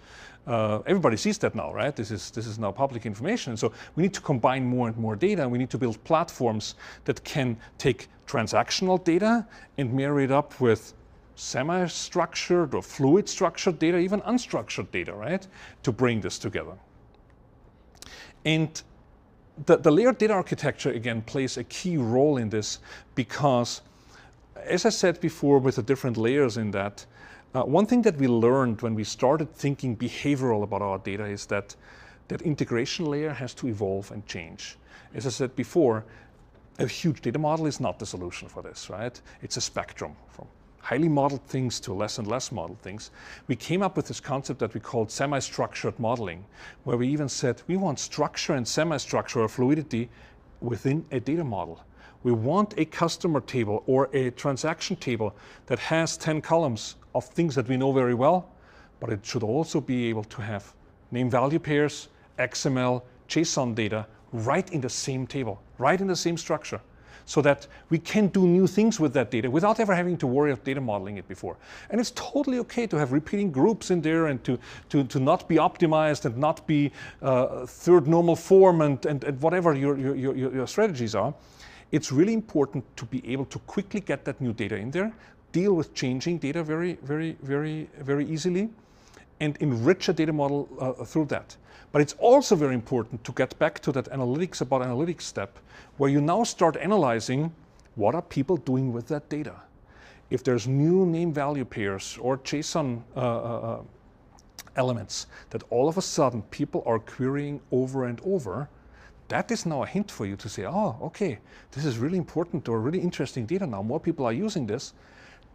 everybody sees that now, right? This is now public information, and so we need to combine more and more data. And we need to build platforms that can take transactional data and marry it up with semi-structured or fluid structured data, even unstructured data, right? To bring this together. And the layered data architecture, again, plays a key role in this, because, as I said before, with the different layers in that, one thing that we learned when we started thinking behavioral about our data is that integration layer has to evolve and change. As I said before, a huge data model is not the solution for this, right? It's a spectrum from highly modeled things to less and less modeled things. We came up with this concept that we called semi-structured modeling, where we even said we want structure and semi-structure or fluidity within a data model. We want a customer table or a transaction table that has 10 columns of things that we know very well, but it should also be able to have name-value pairs, XML, JSON data right in the same table, right in the same structure, so that we can do new things with that data without ever having to worry of data modeling it before. And it's totally okay to have repeating groups in there, and to not be optimized and not be third normal form and whatever your strategies are. It's really important to be able to quickly get that new data in there, deal with changing data very easily, and enrich a data model through that. But it's also very important to get back to that analytics about analytics step, where you now start analyzing what are people doing with that data. if there's new name value pairs or JSON elements that all of a sudden people are querying over and over, that is now a hint for you to say, oh, okay, this is really important or really interesting data now. More people are using this.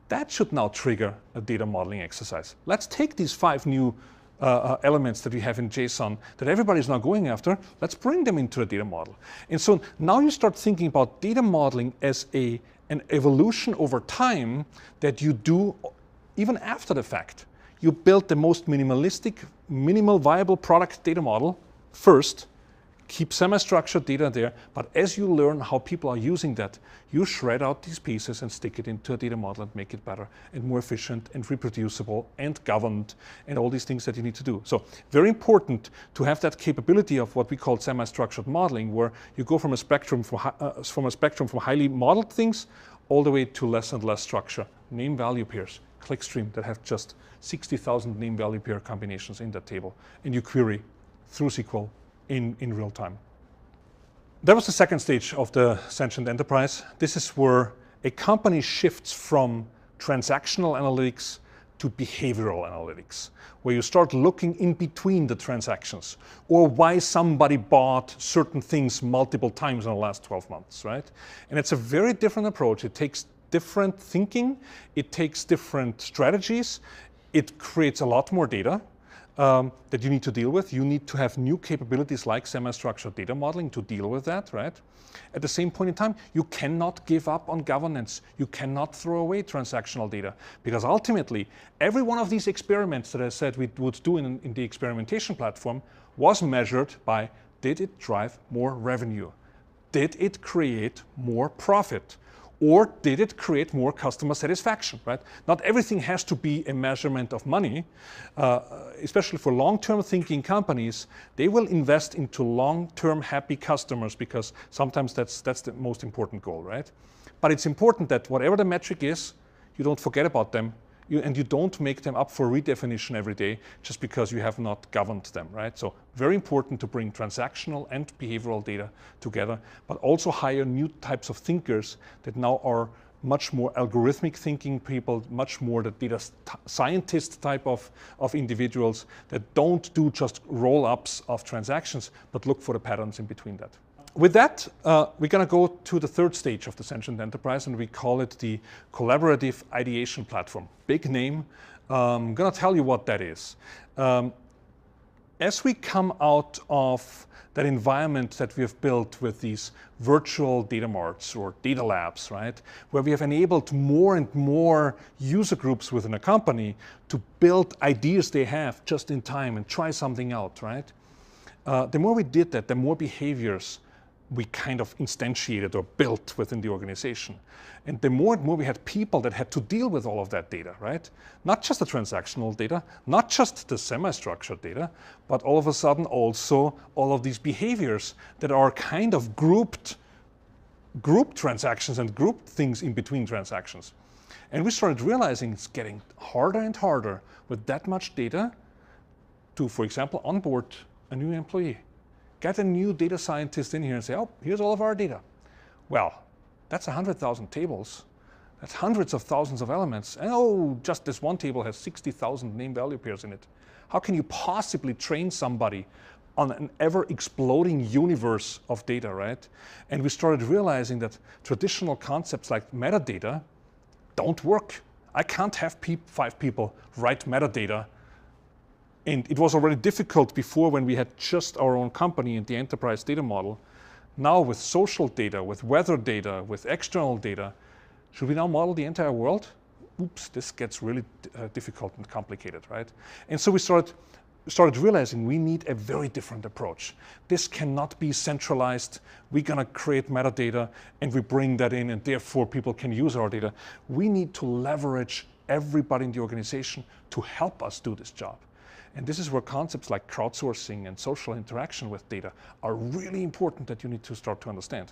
That should now trigger a data modeling exercise. Let's take these 5 new elements that we have in JSON that everybody's now going after. Let's bring them into a data model. And so now you start thinking about data modeling as an evolution over time that you do even after the fact. You build the most minimalistic, minimal viable product data model first, keep semi-structured data there, but as you learn how people are using that, you shred out these pieces and stick it into a data model and make it better and more efficient and reproducible and governed and all these things that you need to do. So very important to have that capability of what we call semi-structured modeling, where you go from a spectrum from highly modeled things all the way to less and less structure. Name value pairs, clickstream that have just 60,000 name value pair combinations in that table, and you query through SQL in real time. That was the second stage of the Sentient Enterprise. This is where a company shifts from transactional analytics to behavioral analytics, where you start looking in between the transactions or why somebody bought certain things multiple times in the last 12 months, right? And it's a very different approach. It takes different thinking, it takes different strategies, it creates a lot more data that you need to deal with. You need to have new capabilities like semi-structured data modeling to deal with that, right? At the same point in time, you cannot give up on governance. You cannot throw away transactional data, because ultimately, every one of these experiments that I said we would do in the experimentation platform was measured by, did it drive more revenue? Did it create more profit? Or did it create more customer satisfaction, right? Not everything has to be a measurement of money, especially for long-term thinking companies. They will invest into long-term happy customers because sometimes that's the most important goal, right? But it's important that whatever the metric is, you don't forget about them, and you don't make them up for redefinition every day just because you have not governed them, right? So very important to bring transactional and behavioral data together, but also hire new types of thinkers that now are much more algorithmic thinking people, much more the data scientist type of individuals that don't do just roll-ups of transactions, but look for the patterns in between that. With that, we're going to go to the third stage of the Sentient Enterprise, and we call it the Collaborative Ideation Platform. Big name. I'm going to tell you what that is. As we come out of that environment that we have built with these virtual data marts or data labs, right, where we have enabled more and more user groups within a company to build ideas they have just in time and try something out, right? The more we did that, the more behaviors we kind of instantiated or built within the organization. And the more and more we had people that had to deal with all of that data, right? Not just the transactional data, not just the semi-structured data, but all of a sudden also all of these behaviors that are kind of grouped transactions and grouped things in between transactions. And we started realizing it's getting harder and harder with that much data to, for example, onboard a new employee. Get a new data scientist in here and say, oh, here's all of our data. Well, that's 100,000 tables. That's hundreds of thousands of elements. And oh, just this one table has 60,000 name value pairs in it. How can you possibly train somebody on an ever-exploding universe of data, right? And we started realizing that traditional concepts like metadata don't work. I can't have 5 people write metadata. And it was already difficult before when we had just our own company and the enterprise data model. Now with social data, with weather data, with external data, should we now model the entire world? Oops, this gets really difficult and complicated, right? And so we started realizing we need a very different approach. This cannot be centralized. We're going to create metadata and we bring that in and therefore people can use our data. We need to leverage everybody in the organization to help us do this job. And this is where concepts like crowdsourcing and social interaction with data are really important that you need to start to understand.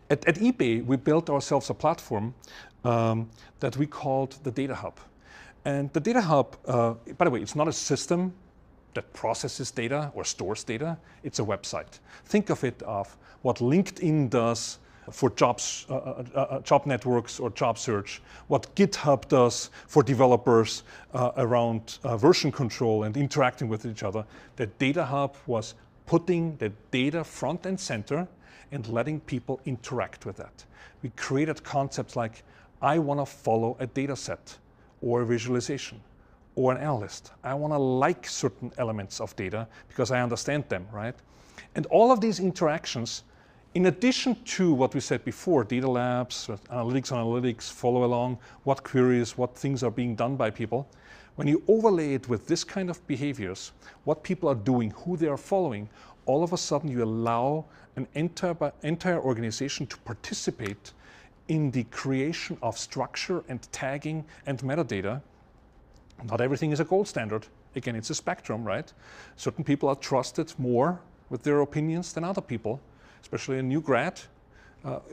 At eBay, we built ourselves a platform that we called the Data Hub. And the Data Hub, by the way, it's not a system that processes data or stores data. It's a website. Think of it of what LinkedIn does for jobs, job networks or job search, what GitHub does for developers around version control and interacting with each other. The Data Hub was putting the data front and center and letting people interact with that. We created concepts like, I want to follow a data set or a visualization or an analyst. I want to like certain elements of data because I understand them, right? And all of these interactions, in addition to what we said before, data labs, analytics, follow along, what queries, what things are being done by people, when you overlay it with this kind of behaviors, what people are doing, who they are following, all of a sudden you allow an entire organization to participate in the creation of structure and tagging and metadata. Not everything is a gold standard. Again, it's a spectrum, right? Certain people are trusted more with their opinions than other people, especially a new grad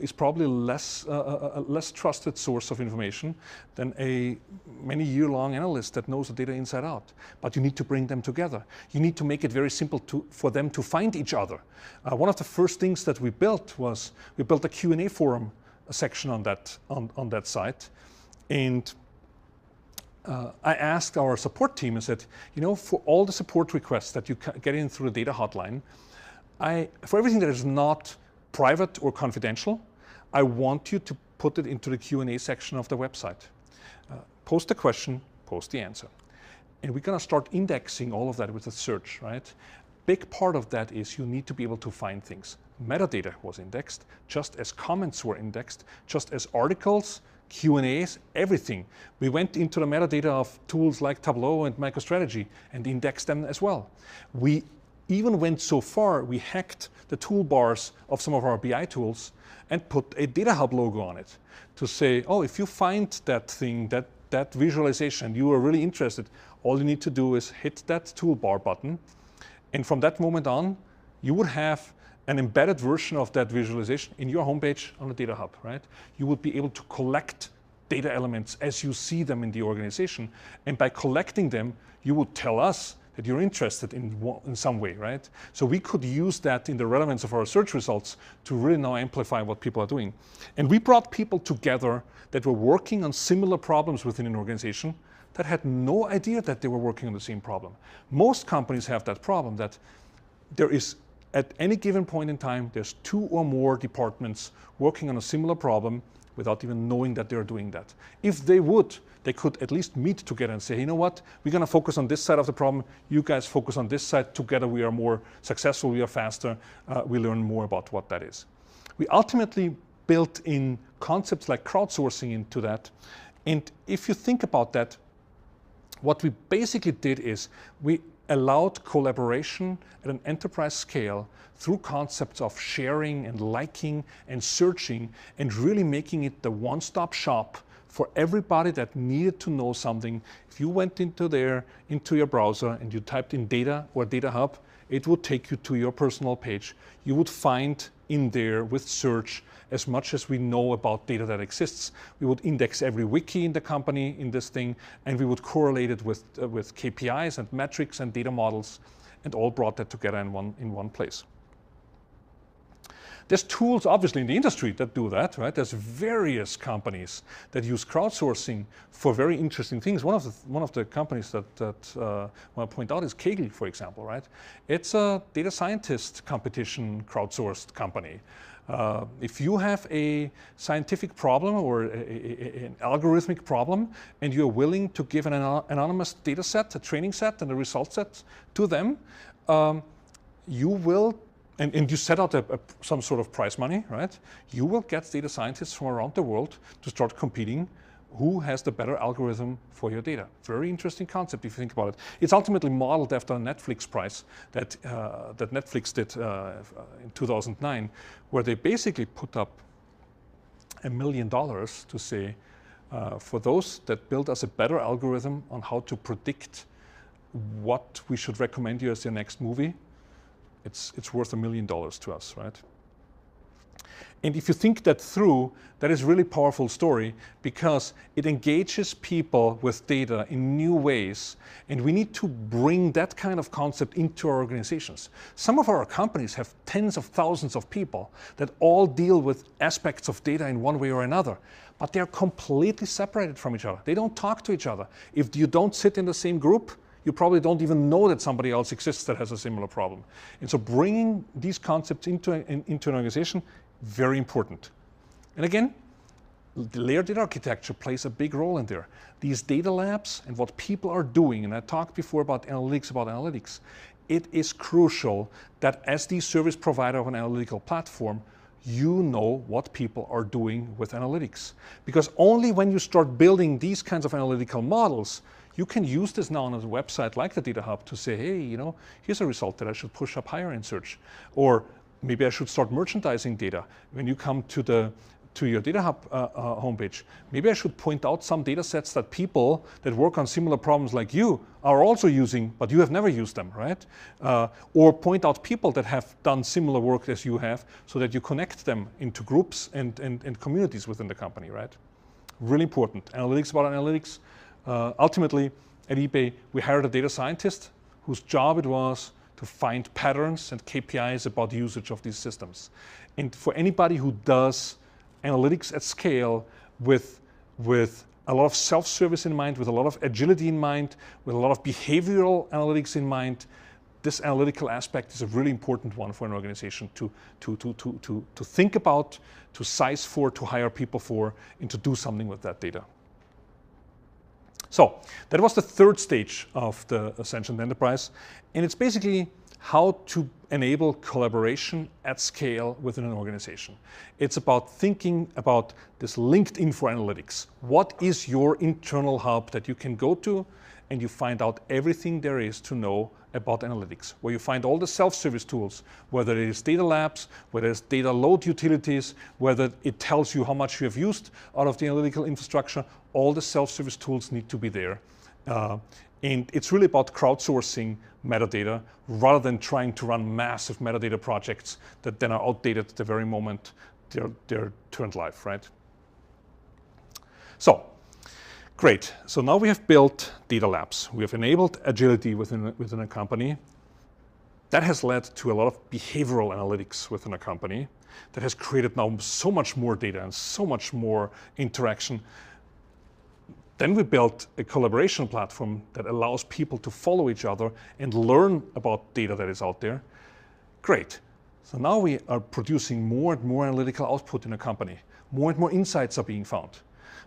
is probably a less trusted source of information than a many-year-long analyst that knows the data inside out. But you need to bring them together. You need to make it very simple for them to find each other. One of the first things that we built was we built a Q&A forum section on that site, and I asked our support team, I said, you know, for all the support requests that you get in through the data hotline, for everything that is not private or confidential, I want you to put it into the Q&A section of the website. Post the question, post the answer. And we're going to start indexing all of that with a search, right? Big part of that is you need to be able to find things. Metadata was indexed, just as comments were indexed, just as articles, Q&As, everything. We went into the metadata of tools like Tableau and MicroStrategy and indexed them as well. We even went so far, we hacked the toolbars of some of our BI tools and put a Data Hub logo on it to say, oh, if you find that thing, that visualization, you are really interested, all you need to do is hit that toolbar button. And from that moment on, you would have an embedded version of that visualization in your homepage on the Data Hub, right? You would be able to collect data elements as you see them in the organization. And by collecting them, you would tell us that you're interested in some way, right? So we could use that in the relevance of our search results to really now amplify what people are doing. And we brought people together that were working on similar problems within an organization that had no idea that they were working on the same problem. Most companies have that problem, that there is, at any given point in time, there's 2 or more departments working on a similar problem without even knowing that they're doing that. If they would, they could at least meet together and say, you know what, we're going to focus on this side of the problem, you guys focus on this side, together we are more successful, we are faster, we learn more about what that is. We ultimately built in concepts like crowdsourcing into that, and if you think about that, what we basically did is we allowed collaboration at an enterprise scale through concepts of sharing and liking and searching and really making it the one-stop shop for everybody that needed to know something. If you went into your browser and you typed in data or Data Hub, it would take you to your personal page. You would find in there with search as much as we know about data that exists. We would index every wiki in the company in this thing, and we would correlate it with KPIs and metrics and data models, and all brought that together in one place. There's tools, obviously, in the industry that do that, right? There's various companies that use crowdsourcing for very interesting things. One of the companies that I want to point out is Kaggle, for example, right? It's a data scientist competition crowdsourced company. If you have a scientific problem or an algorithmic problem, and you're willing to give an anonymous data set, a training set, and a result set to them, you will. And you set out some sort of prize money, right? You will get data scientists from around the world to start competing. Who has the better algorithm for your data? Very interesting concept if you think about it. It's ultimately modeled after a Netflix prize that Netflix did in 2009, where they basically put up $1 million to say, for those that build us a better algorithm on how to predict what we should recommend you as your next movie, it's worth $1 million to us, right? And if you think that through, that is a really powerful story because it engages people with data in new ways. And we need to bring that kind of concept into our organizations. Some of our companies have tens of thousands of people that all deal with aspects of data in one way or another, but they're completely separated from each other. They don't talk to each other. If you don't sit in the same group, you probably don't even know that somebody else exists that has a similar problem. And so bringing these concepts into an organization, very important. And again, the layered data architecture plays a big role in there. These data labs and what people are doing, and I talked before about analytics, it is crucial that as the service provider of an analytical platform, you know what people are doing with analytics. Because only when you start building these kinds of analytical models, you can use this now on a website like the Data Hub to say, hey, you know, here's a result that I should push up higher in search. Or maybe I should start merchandising data. When you come to your Data Hub homepage, maybe I should point out some data sets that people that work on similar problems like you are also using, but you have never used them, right? Or point out people that have done similar work as you have so that you connect them into groups and communities within the company, right? Really important. Analytics about analytics. Ultimately, at eBay, we hired a data scientist whose job it was to find patterns and KPIs about the usage of these systems. And for anybody who does analytics at scale with a lot of self-service in mind, with a lot of agility in mind, with a lot of behavioral analytics in mind, this analytical aspect is a really important one for an organization to think about, to size for, to hire people for, and to do something with that data. So that was the third stage of the Sentient Enterprise, and it's basically how to enable collaboration at scale within an organization. It's about thinking about this LinkedIn for analytics. What is your internal hub that you can go to and you find out everything there is to know about analytics, where you find all the self-service tools, whether it is data labs, whether it's data load utilities, whether it tells you how much you have used out of the analytical infrastructure, all the self-service tools need to be there. And it's really about crowdsourcing metadata rather than trying to run massive metadata projects that then are outdated the very moment they're turned live, right? So, great. So now we have built data labs. We have enabled agility within a company. That has led to a lot of behavioral analytics within a company that has created now so much more data and so much more interaction. Then we built a collaboration platform that allows people to follow each other and learn about data that is out there. Great. So now we are producing more and more analytical output in a company. More and more insights are being found.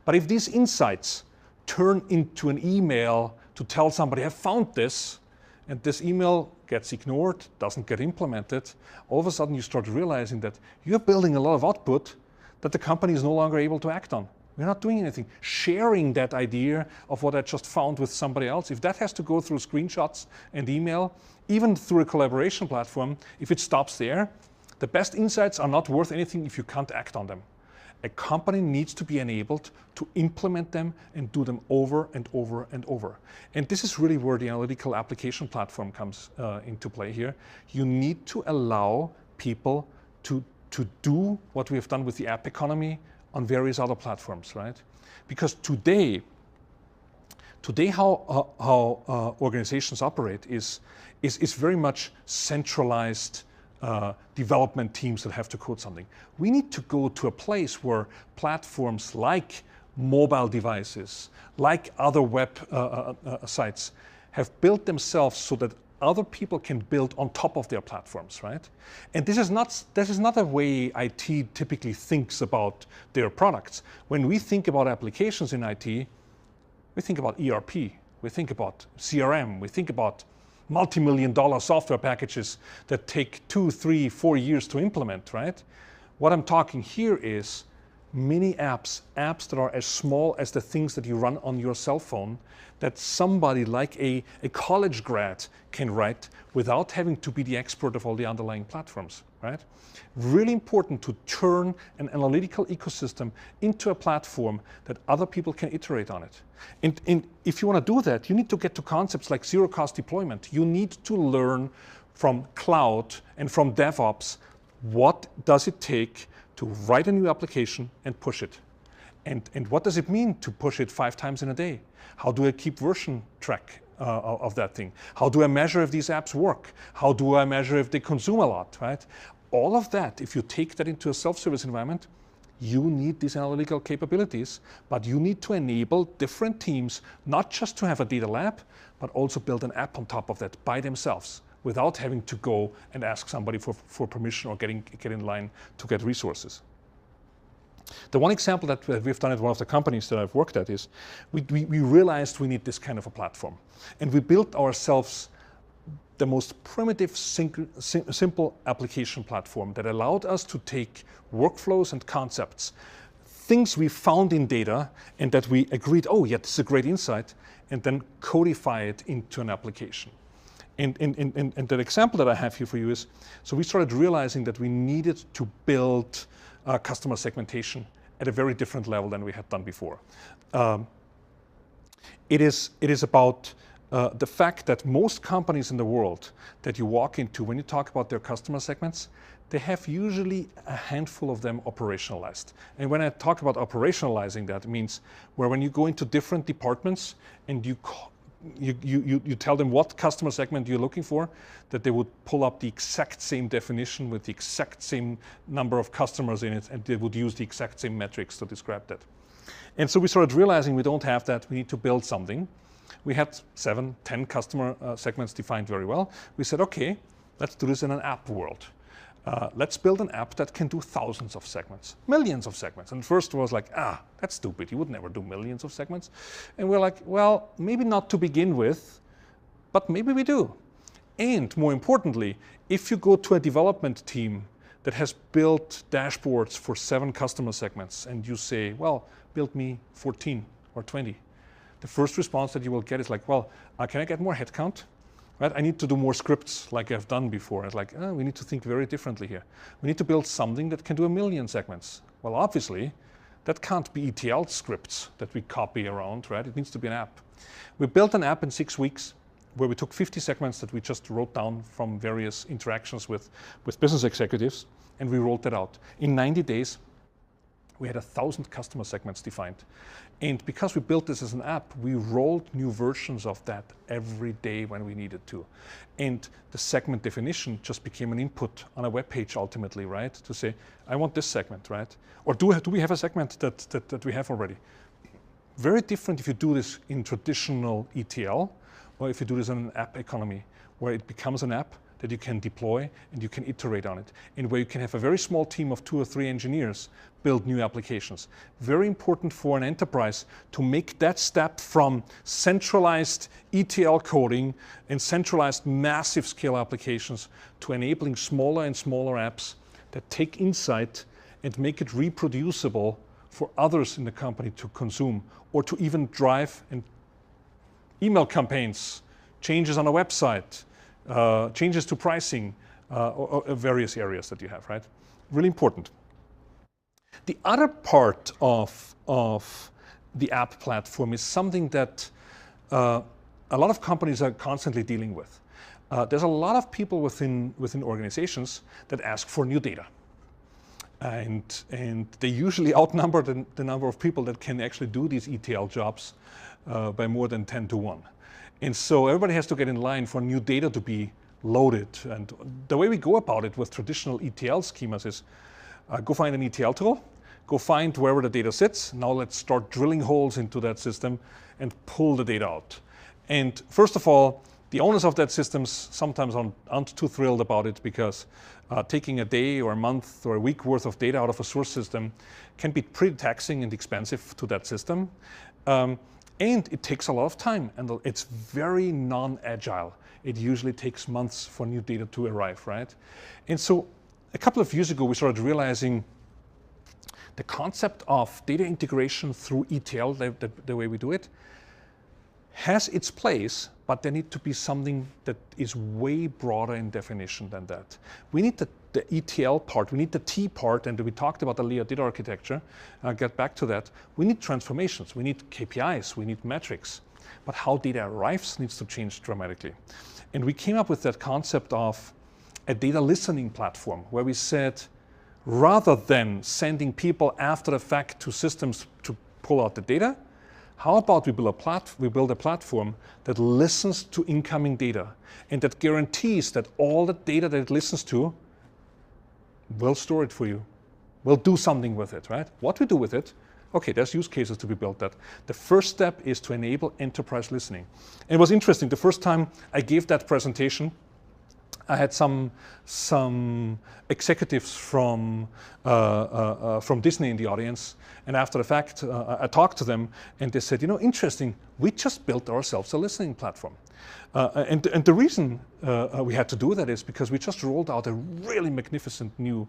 But if these insights turn into an email to tell somebody, I found this, and this email gets ignored, doesn't get implemented, all of a sudden you start realizing that you're building a lot of output that the company is no longer able to act on. We're not doing anything. Sharing that idea of what I just found with somebody else, if that has to go through screenshots and email, even through a collaboration platform, if it stops there, the best insights are not worth anything if you can't act on them. A company needs to be enabled to implement them and do them over and over and over. And this is really where the analytical application platform comes into play here. You need to allow people to do what we have done with the app economy on various other platforms, right? Because today how organizations operate is very much centralized development teams that have to code something. We need to go to a place where platforms like mobile devices, like other web sites, have built themselves so that other people can build on top of their platforms, right? And this is not a way IT typically thinks about their products. When we think about applications in IT, we think about ERP, we think about CRM, we think about multi-million-dollar software packages that take 2, 3, 4 years to implement, right? What I'm talking here is mini apps that are as small as the things that you run on your cell phone, that somebody like a college grad can write without having to be the expert of all the underlying platforms, right? Really important to turn an analytical ecosystem into a platform that other people can iterate on it. And if you want to do that, you need to get to concepts like zero-cost deployment. You need to learn from cloud and from DevOps, what does it take to write a new application and push it. And what does it mean to push it 5 times in a day? How do I keep version track of that thing? How do I measure if these apps work? How do I measure if they consume a lot, right? All of that, if you take that into a self-service environment, you need these analytical capabilities, but you need to enable different teams, not just to have a data lab, but also build an app on top of that by themselves, without having to go and ask somebody for permission or get in line to get resources. The one example that we've done at one of the companies that I've worked at is we realized we need this kind of a platform. And we built ourselves the most primitive, simple application platform that allowed us to take workflows and concepts, things we found in data and that we agreed, oh yeah, this is a great insight, and then codify it into an application. And the example that I have here for you is, so we started realizing that we needed to build customer segmentation at a very different level than we had done before. It is about the fact that most companies in the world that you walk into, when you talk about their customer segments, they have usually a handful of them operationalized. And when I talk about operationalizing, that means where when you go into different departments and you tell them what customer segment you're looking for, that they would pull up the exact same definition with the exact same number of customers in it, and they would use the exact same metrics to describe that. And so we started realizing we don't have that, we need to build something. We had 7, 10 customer segments defined very well. We said, okay, let's do this in an app world. Let's build an app that can do thousands of segments, millions of segments. And first was like, that's stupid. You would never do millions of segments. And we're like, well, maybe not to begin with, but maybe we do. And more importantly, if you go to a development team that has built dashboards for 7 customer segments and you say, well, build me 14 or 20, the first response that you will get is like, well, can I get more headcount? Right? I need to do more scripts like I've done before. It's like, we need to think very differently here. We need to build something that can do 1 million segments. Well, obviously, that can't be ETL scripts that we copy around, right? It needs to be an app. We built an app in 6 weeks where we took 50 segments that we just wrote down from various interactions with business executives, and we rolled that out. In 90 days, we had 1,000 customer segments defined. And because we built this as an app, we rolled new versions of that every day when we needed to. And the segment definition just became an input on a web page ultimately, right? To say, I want this segment, right? Or do we have a segment that we have already? Very different if you do this in traditional ETL or if you do this in an app economy, where it becomes an app that you can deploy and you can iterate on it, and where you can have a very small team of 2 or 3 engineers build new applications. Very important for an enterprise to make that step from centralized ETL coding and centralized massive scale applications to enabling smaller and smaller apps that take insight and make it reproducible for others in the company to consume, or to even drive and email campaigns, changes on a website, changes to pricing, or various areas that you have, right? Really important. The other part of the app platform is something that a lot of companies are constantly dealing with. There's a lot of people within organizations that ask for new data. And they usually outnumber the number of people that can actually do these ETL jobs by more than 10 to 1. And so everybody has to get in line for new data to be loaded. And the way we go about it with traditional ETL schemas is go find an ETL tool, go find wherever the data sits. Now let's start drilling holes into that system and pull the data out. And first of all, the owners of that systems sometimes aren't too thrilled about it, because taking a day or a month or a week worth of data out of a source system can be pretty taxing and expensive to that system. And it takes a lot of time, and it's very non-agile. It usually takes months for new data to arrive, right? And so a couple of years ago, we started realizing the concept of data integration through ETL, the way we do it, has its place, but there needs to be something that is way broader in definition than that. We need the ETL part, we need the T part, and we talked about the layered data architecture. I'll get back to that. We need transformations, we need KPIs, we need metrics, but how data arrives needs to change dramatically. And we came up with that concept of a data listening platform, where we said, rather than sending people after the fact to systems to pull out the data, how about we build a platform that listens to incoming data and that guarantees that all the data that it listens to will store it for you, will do something with it, right? What we do with it, okay, there's use cases to be built that. The first step is to enable enterprise listening. And it was interesting, the first time I gave that presentation, I had some executives from Disney in the audience, and after the fact, I talked to them, and they said, interesting, we just built ourselves a listening platform. And the reason we had to do that is because we just rolled out a really magnificent new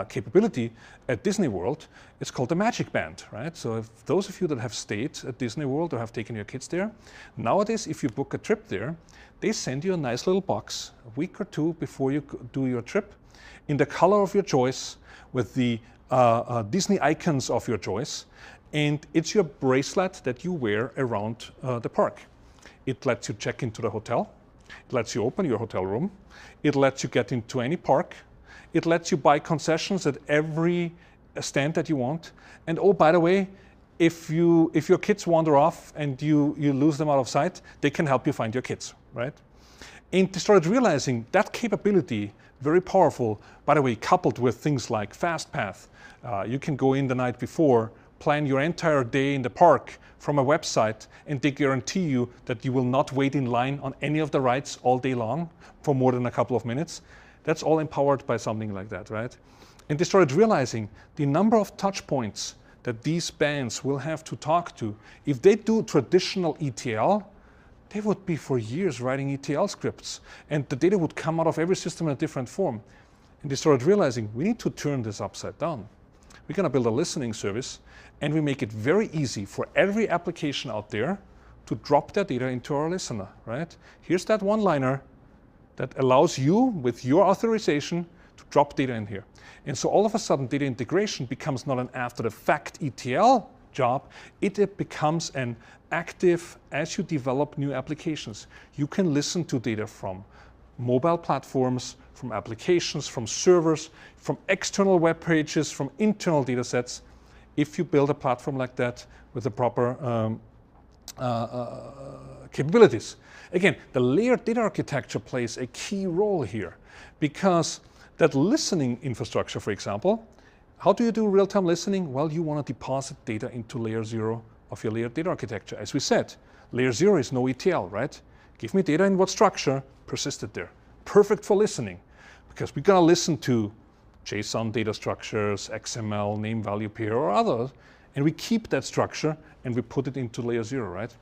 capability at Disney World. It's called the Magic Band, right? So if those of you that have stayed at Disney World or have taken your kids there, nowadays if you book a trip there, they send you a nice little box a week or two before you do your trip in the color of your choice with the Disney icons of your choice, and it's your bracelet that you wear around the park. It lets you check into the hotel, it lets you open your hotel room, it lets you get into any park, it lets you buy concessions at every stand that you want, and oh, by the way, if your kids wander off and you lose them out of sight, they can help you find your kids, right? And they started realizing that capability, very powerful, by the way, coupled with things like FastPath. You can go in the night before, plan your entire day in the park from a website, and they guarantee you that you will not wait in line on any of the rides all day long for more than a couple of minutes. That's all empowered by something like that, right? And they started realizing the number of touch points that these bands will have to talk to. If they do traditional ETL, they would be for years writing ETL scripts, and the data would come out of every system in a different form. And they started realizing we need to turn this upside down. We're going to build a listening service, and we make it very easy for every application out there to drop their data into our listener, right? Here's that one-liner that allows you, with your authorization, to drop data in here. And so all of a sudden, data integration becomes not an after-the-fact ETL job, it becomes an active, as you develop new applications. You can listen to data from mobile platforms, from applications, from servers, from external web pages, from internal data sets. If you build a platform like that with the proper capabilities. Again, the layered data architecture plays a key role here, because that listening infrastructure, for example, how do you do real-time listening? Well, you want to deposit data into layer 0 of your layered data architecture. As we said, layer 0 is no ETL, right? Give me data in what structure, persist it there. Perfect for listening, because we're going to listen to JSON data structures, XML, name value pair, or others, and we keep that structure and we put it into layer 0, right?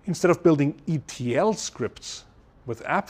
Instead of building ETL scripts with app,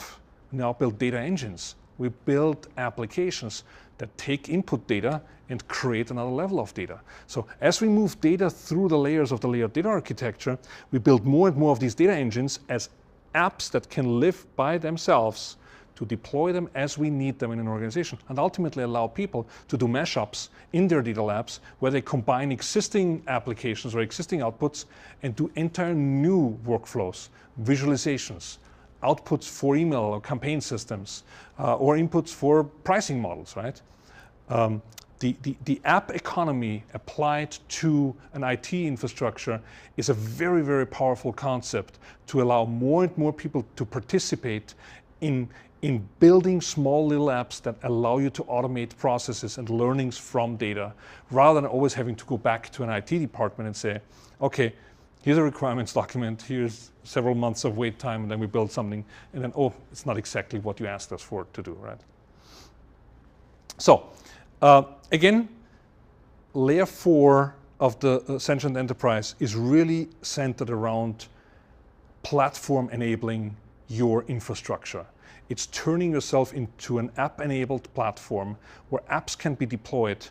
we now build data engines. We build applications that take input data and create another level of data. So as we move data through the layers of the layered data architecture, we build more and more of these data engines as apps that can live by themselves to deploy them as we need them in an organization, and ultimately allow people to do mashups in their data labs where they combine existing applications or existing outputs and do entire new workflows, visualizations, outputs for email or campaign systems, or inputs for pricing models, right? The app economy applied to an IT infrastructure is a very, very powerful concept to allow more and more people to participate in building small little apps that allow you to automate processes and learnings from data, rather than always having to go back to an IT department and say, okay, here's a requirements document, here's several months of wait time, and then we build something, and then, oh, it's not exactly what you asked us for to do, right? So, again, layer 4 of the Sentient Enterprise is really centered around platform enabling your infrastructure. It's turning yourself into an app-enabled platform where apps can be deployed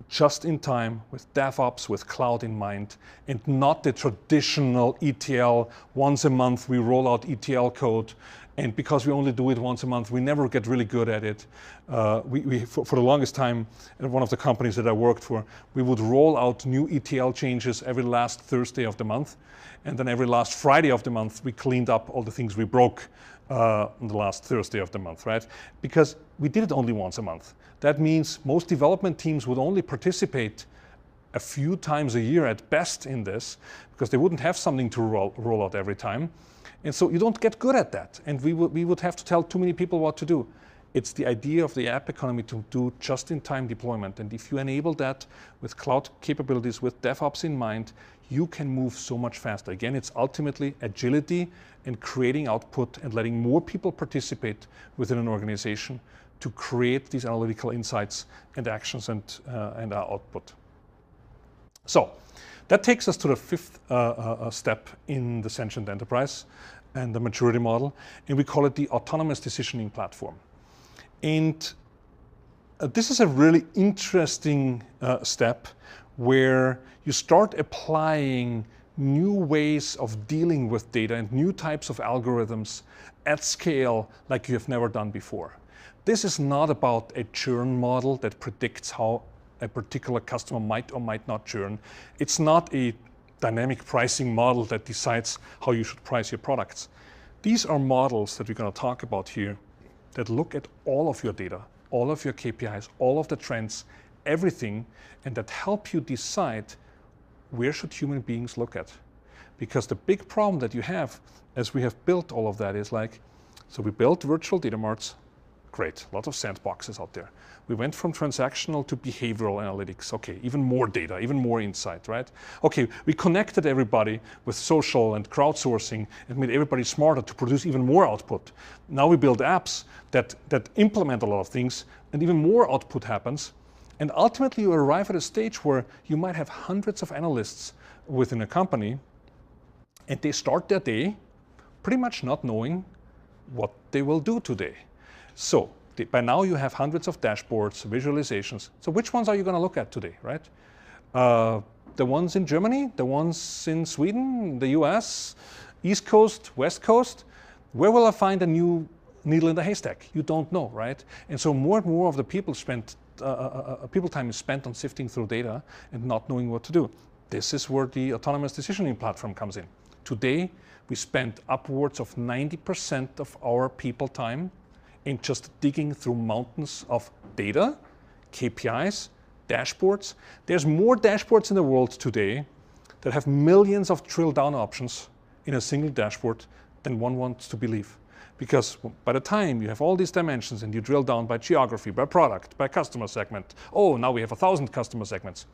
just in time with DevOps, with cloud in mind, and not the traditional ETL. Once a month we roll out ETL code, and because we only do it once a month, we never get really good at it. For the longest time, at one of the companies that I worked for, we would roll out new ETL changes every last Thursday of the month, and then every last Friday of the month we cleaned up all the things we broke on the last Thursday of the month, right? Because we did it only once a month. That means most development teams would only participate a few times a year at best in this, because they wouldn't have something to roll out every time. And so you don't get good at that. And we would have to tell too many people what to do. It's the idea of the app economy to do just-in-time deployment. And if you enable that with cloud capabilities, with DevOps in mind, you can move so much faster. Again, it's ultimately agility and creating output and letting more people participate within an organization to create these analytical insights and actions and our output. So that takes us to the fifth step in the Sentient Enterprise and the maturity model, and we call it the autonomous decisioning platform. And this is a really interesting step where you start applying new ways of dealing with data and new types of algorithms at scale like you have never done before. This is not about a churn model that predicts how a particular customer might or might not churn. It's not a dynamic pricing model that decides how you should price your products. These are models that we're going to talk about here that look at all of your data, all of your KPIs, all of the trends, everything, and that help you decide where should human beings look at. Because the big problem that you have as we have built all of that is like, so we built virtual data marts, great, a lot of sandboxes out there. We went from transactional to behavioral analytics. Okay, even more data, even more insight, right? Okay, we connected everybody with social and crowdsourcing and made everybody smarter to produce even more output. Now we build apps that implement a lot of things and even more output happens. And ultimately you arrive at a stage where you might have hundreds of analysts within a company and they start their day pretty much not knowing what they will do today. So by now you have hundreds of dashboards, visualizations. So which ones are you going to look at today, right? The ones in Germany, the ones in Sweden, the US, East Coast, West Coast? Where will I find a new needle in the haystack? You don't know, right? And so more and more of the people time is spent on sifting through data and not knowing what to do. This is where the autonomous decisioning platform comes in. Today, we spend upwards of 90% of our people time in just digging through mountains of data, KPIs, dashboards. There's more dashboards in the world today that have millions of drill down options in a single dashboard than one wants to believe. Because by the time you have all these dimensions and you drill down by geography, by product, by customer segment, oh, now we have 1,000 customer segments.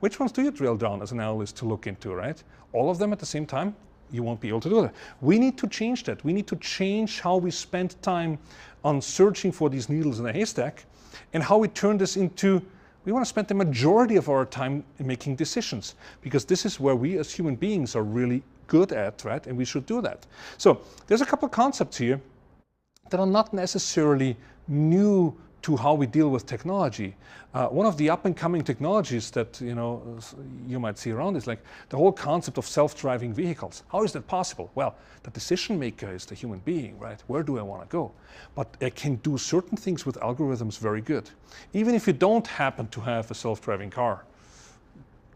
Which ones do you drill down as an analyst to look into, right? All of them at the same time? You won't be able to do that. We need to change that. We need to change how we spend time on searching for these needles in the haystack and how we turn this into, we want to spend the majority of our time in making decisions, because this is where we as human beings are really good at, right? And we should do that. So there's a couple of concepts here that are not necessarily new to how we deal with technology. One of the up-and-coming technologies that you might see around is like the whole concept of self-driving vehicles. How is that possible? Well, the decision maker is the human being, right? Where do I want to go? But it can do certain things with algorithms very good. Even if you don't happen to have a self-driving car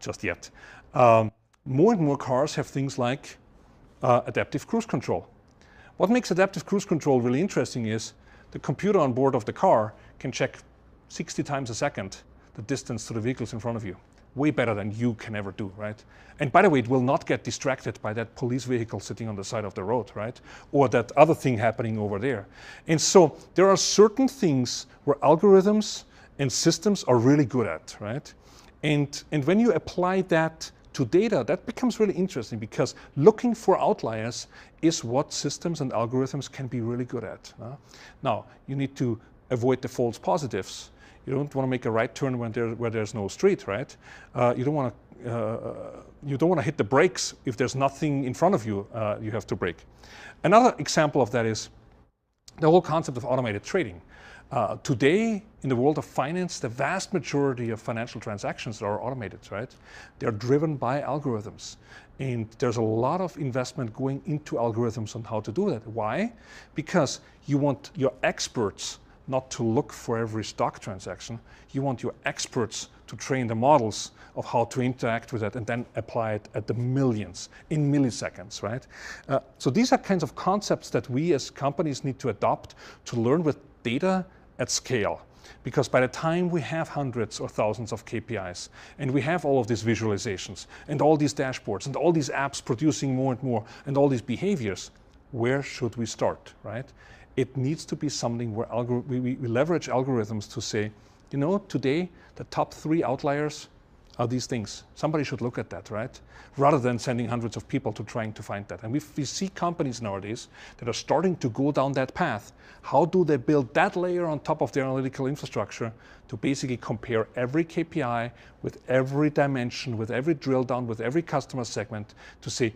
just yet. More and more cars have things like adaptive cruise control. What makes adaptive cruise control really interesting is the computer on board of the car can check 60 times a second the distance to the vehicles in front of you. Way better than you can ever do, right? And by the way, it will not get distracted by that police vehicle sitting on the side of the road, right? Or that other thing happening over there. And so there are certain things where algorithms and systems are really good at, right? And when you apply that to data, that becomes really interesting, because looking for outliers is what systems and algorithms can be really good at. Now, you need to avoid the false positives. You don't want to make a right turn where there's no street, right? You don't want to hit the brakes if there's nothing in front of you. You have to brake. Another example of that is the whole concept of automated trading. Today, in the world of finance, the vast majority of financial transactions are automated, right? They're driven by algorithms. And there's a lot of investment going into algorithms on how to do that. Why? Because you want your experts not to look for every stock transaction. You want your experts to train the models of how to interact with it and then apply it at the millions, in milliseconds, right? So these are kinds of concepts that we as companies need to adopt to learn with data at scale. Because by the time we have hundreds or thousands of KPIs and we have all of these visualizations and all these dashboards and all these apps producing more and more and all these behaviors, where should we start, right? It needs to be something where we leverage algorithms to say, you know, today the top 3 outliers are these things. Somebody should look at that, right? Rather than sending hundreds of people to trying to find that. And we see companies nowadays that are starting to go down that path. How do they build that layer on top of their analytical infrastructure to basically compare every KPI with every dimension, with every drill down, with every customer segment to say,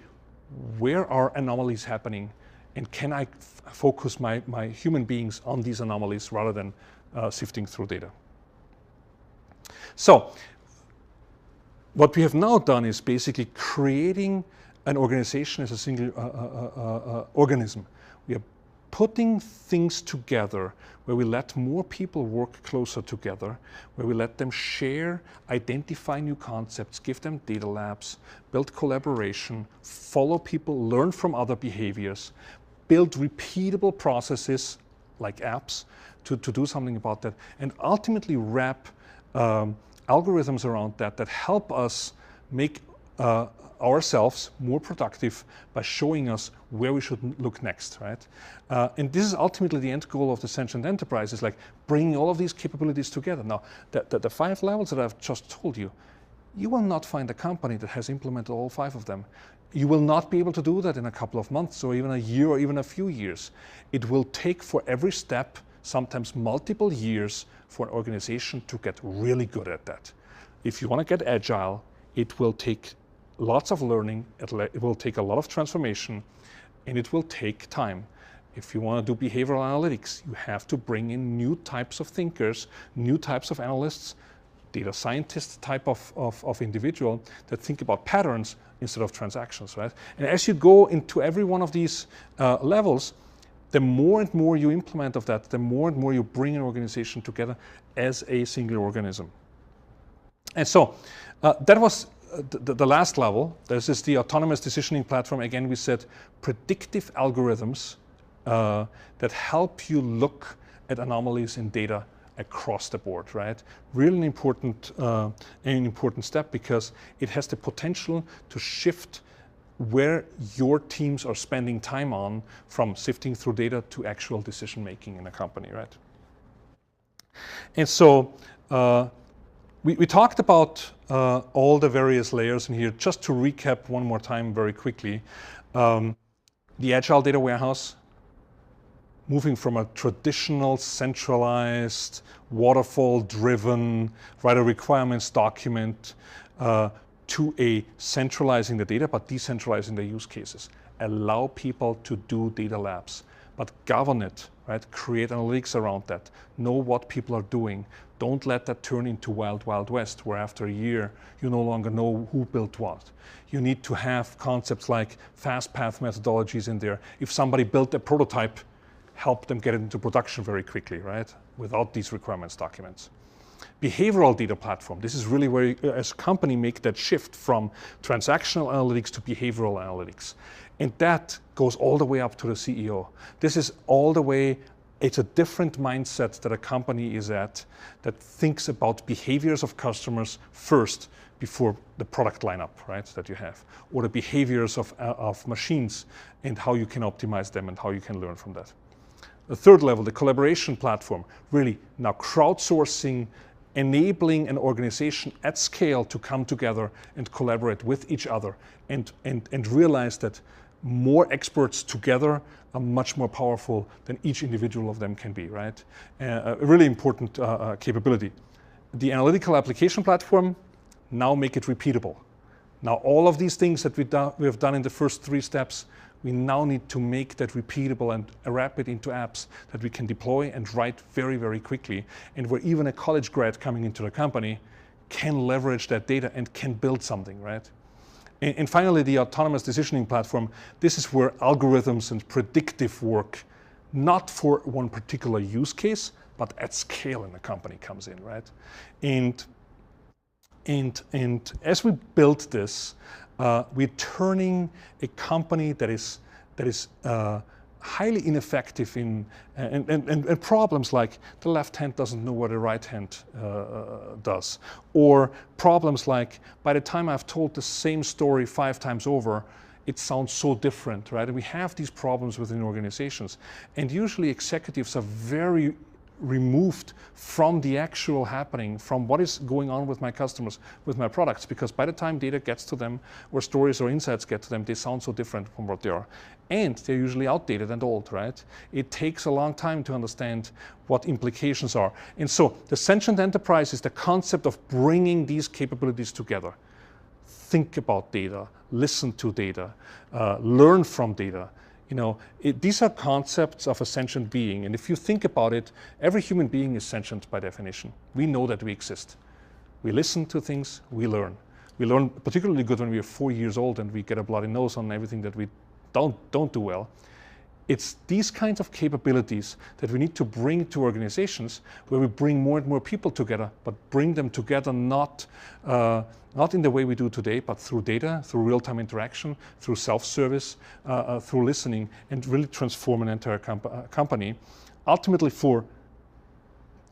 where are anomalies happening? And can I focus my human beings on these anomalies rather than sifting through data? So, what we have now done is basically creating an organization as a single organism. We are putting things together where we let more people work closer together, where we let them share, identify new concepts, give them data labs, build collaboration, follow people, learn from other behaviors, build repeatable processes like apps to do something about that, and ultimately wrap algorithms around that help us make ourselves more productive by showing us where we should look next, right? And this is ultimately the end goal of the Sentient Enterprise, is like bringing all of these capabilities together. Now, the 5 levels that I've just told you, you will not find a company that has implemented all 5 of them. You will not be able to do that in a couple of months or even a year or even a few years. It will take for every step, sometimes multiple years, for an organization to get really good at that. If you want to get agile, it will take lots of learning, it will take a lot of transformation, and it will take time. If you want to do behavioral analytics, you have to bring in new types of thinkers, new types of analysts, data scientist type of individual that think about patterns instead of transactions, right? And as you go into every one of these levels, the more and more you implement of that, the more and more you bring an organization together as a single organism. And so that was the last level. This is the autonomous decisioning platform. Again, we said predictive algorithms that help you look at anomalies in data across the board, right? Really an important step, because it has the potential to shift where your teams are spending time on, from sifting through data to actual decision making in a company, right? And so we talked about all the various layers in here. Just to recap one more time very quickly, the Agile Data Warehouse, moving from a traditional centralized waterfall-driven, write a requirements document to a centralizing the data but decentralizing the use cases. Allow people to do data labs, but govern it, right? Create analytics around that. Know what people are doing. Don't let that turn into wild, wild west, where after a year you no longer know who built what. You need to have concepts like fast path methodologies in there. If somebody built a prototype, help them get it into production very quickly, right? Without these requirements documents. Behavioral data platform. This is really where you, as a company, make that shift from transactional analytics to behavioral analytics. And that goes all the way up to the CEO. This is all the way, it's a different mindset that a company is at, that thinks about behaviors of customers first before the product lineup, right, that you have, or the behaviors of machines and how you can optimize them and how you can learn from that. The third level, the collaboration platform, really now crowdsourcing, enabling an organization at scale to come together and collaborate with each other and realize that more experts together are much more powerful than each individual of them can be, right? A really important capability. The analytical application platform, now make it repeatable. Now all of these things that we have done in the first 3 steps, we now need to make that repeatable and wrap it into apps that we can deploy and write very, very quickly, and where even a college grad coming into the company can leverage that data and can build something, right? And finally, the autonomous decisioning platform. This is where algorithms and predictive work, not for one particular use case, but at scale in the company comes in, right? And as we build this, we're turning a company that is highly ineffective in and problems like the left hand doesn't know what the right hand does, or problems like by the time I've told the same story 5 times over, it sounds so different, right? And we have these problems within organizations, and usually executives are very removed from the actual happening, from what is going on with my customers, with my products, because by the time data gets to them or stories or insights get to them, they sound so different from what they are. And they're usually outdated and old, right? It takes a long time to understand what implications are. And so the Sentient Enterprise is the concept of bringing these capabilities together. Think about data, listen to data, learn from data. You know, these are concepts of a sentient being, and if you think about it, every human being is sentient by definition. We know that we exist. We listen to things, we learn. We learn particularly good when we are 4 years old and we get a bloody nose on everything that we don't do well. It's these kinds of capabilities that we need to bring to organizations, where we bring more and more people together, but bring them together not in the way we do today, but through data, through real-time interaction, through self-service, through listening, and really transform an entire company, ultimately for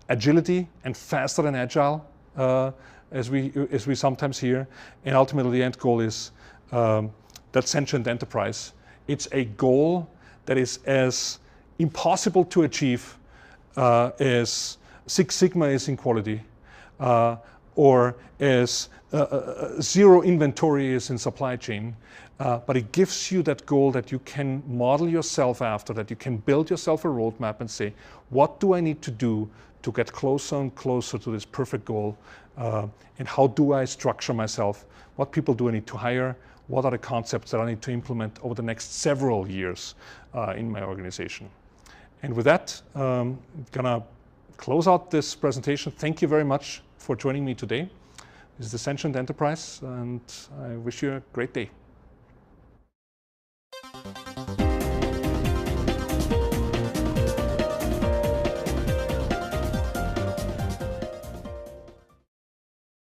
agility and faster than agile, as we sometimes hear. And ultimately the end goal is that Sentient Enterprise. It's a goal that is as impossible to achieve as Six Sigma is in quality, or as zero inventory is in supply chain, but it gives you that goal that you can model yourself after, that you can build yourself a roadmap and say, what do I need to do to get closer and closer to this perfect goal, and how do I structure myself? What people do I need to hire? What are the concepts that I need to implement over the next several years in my organization? And with that, I'm gonna close out this presentation. Thank you very much for joining me today. This is the Sentient Enterprise, and I wish you a great day.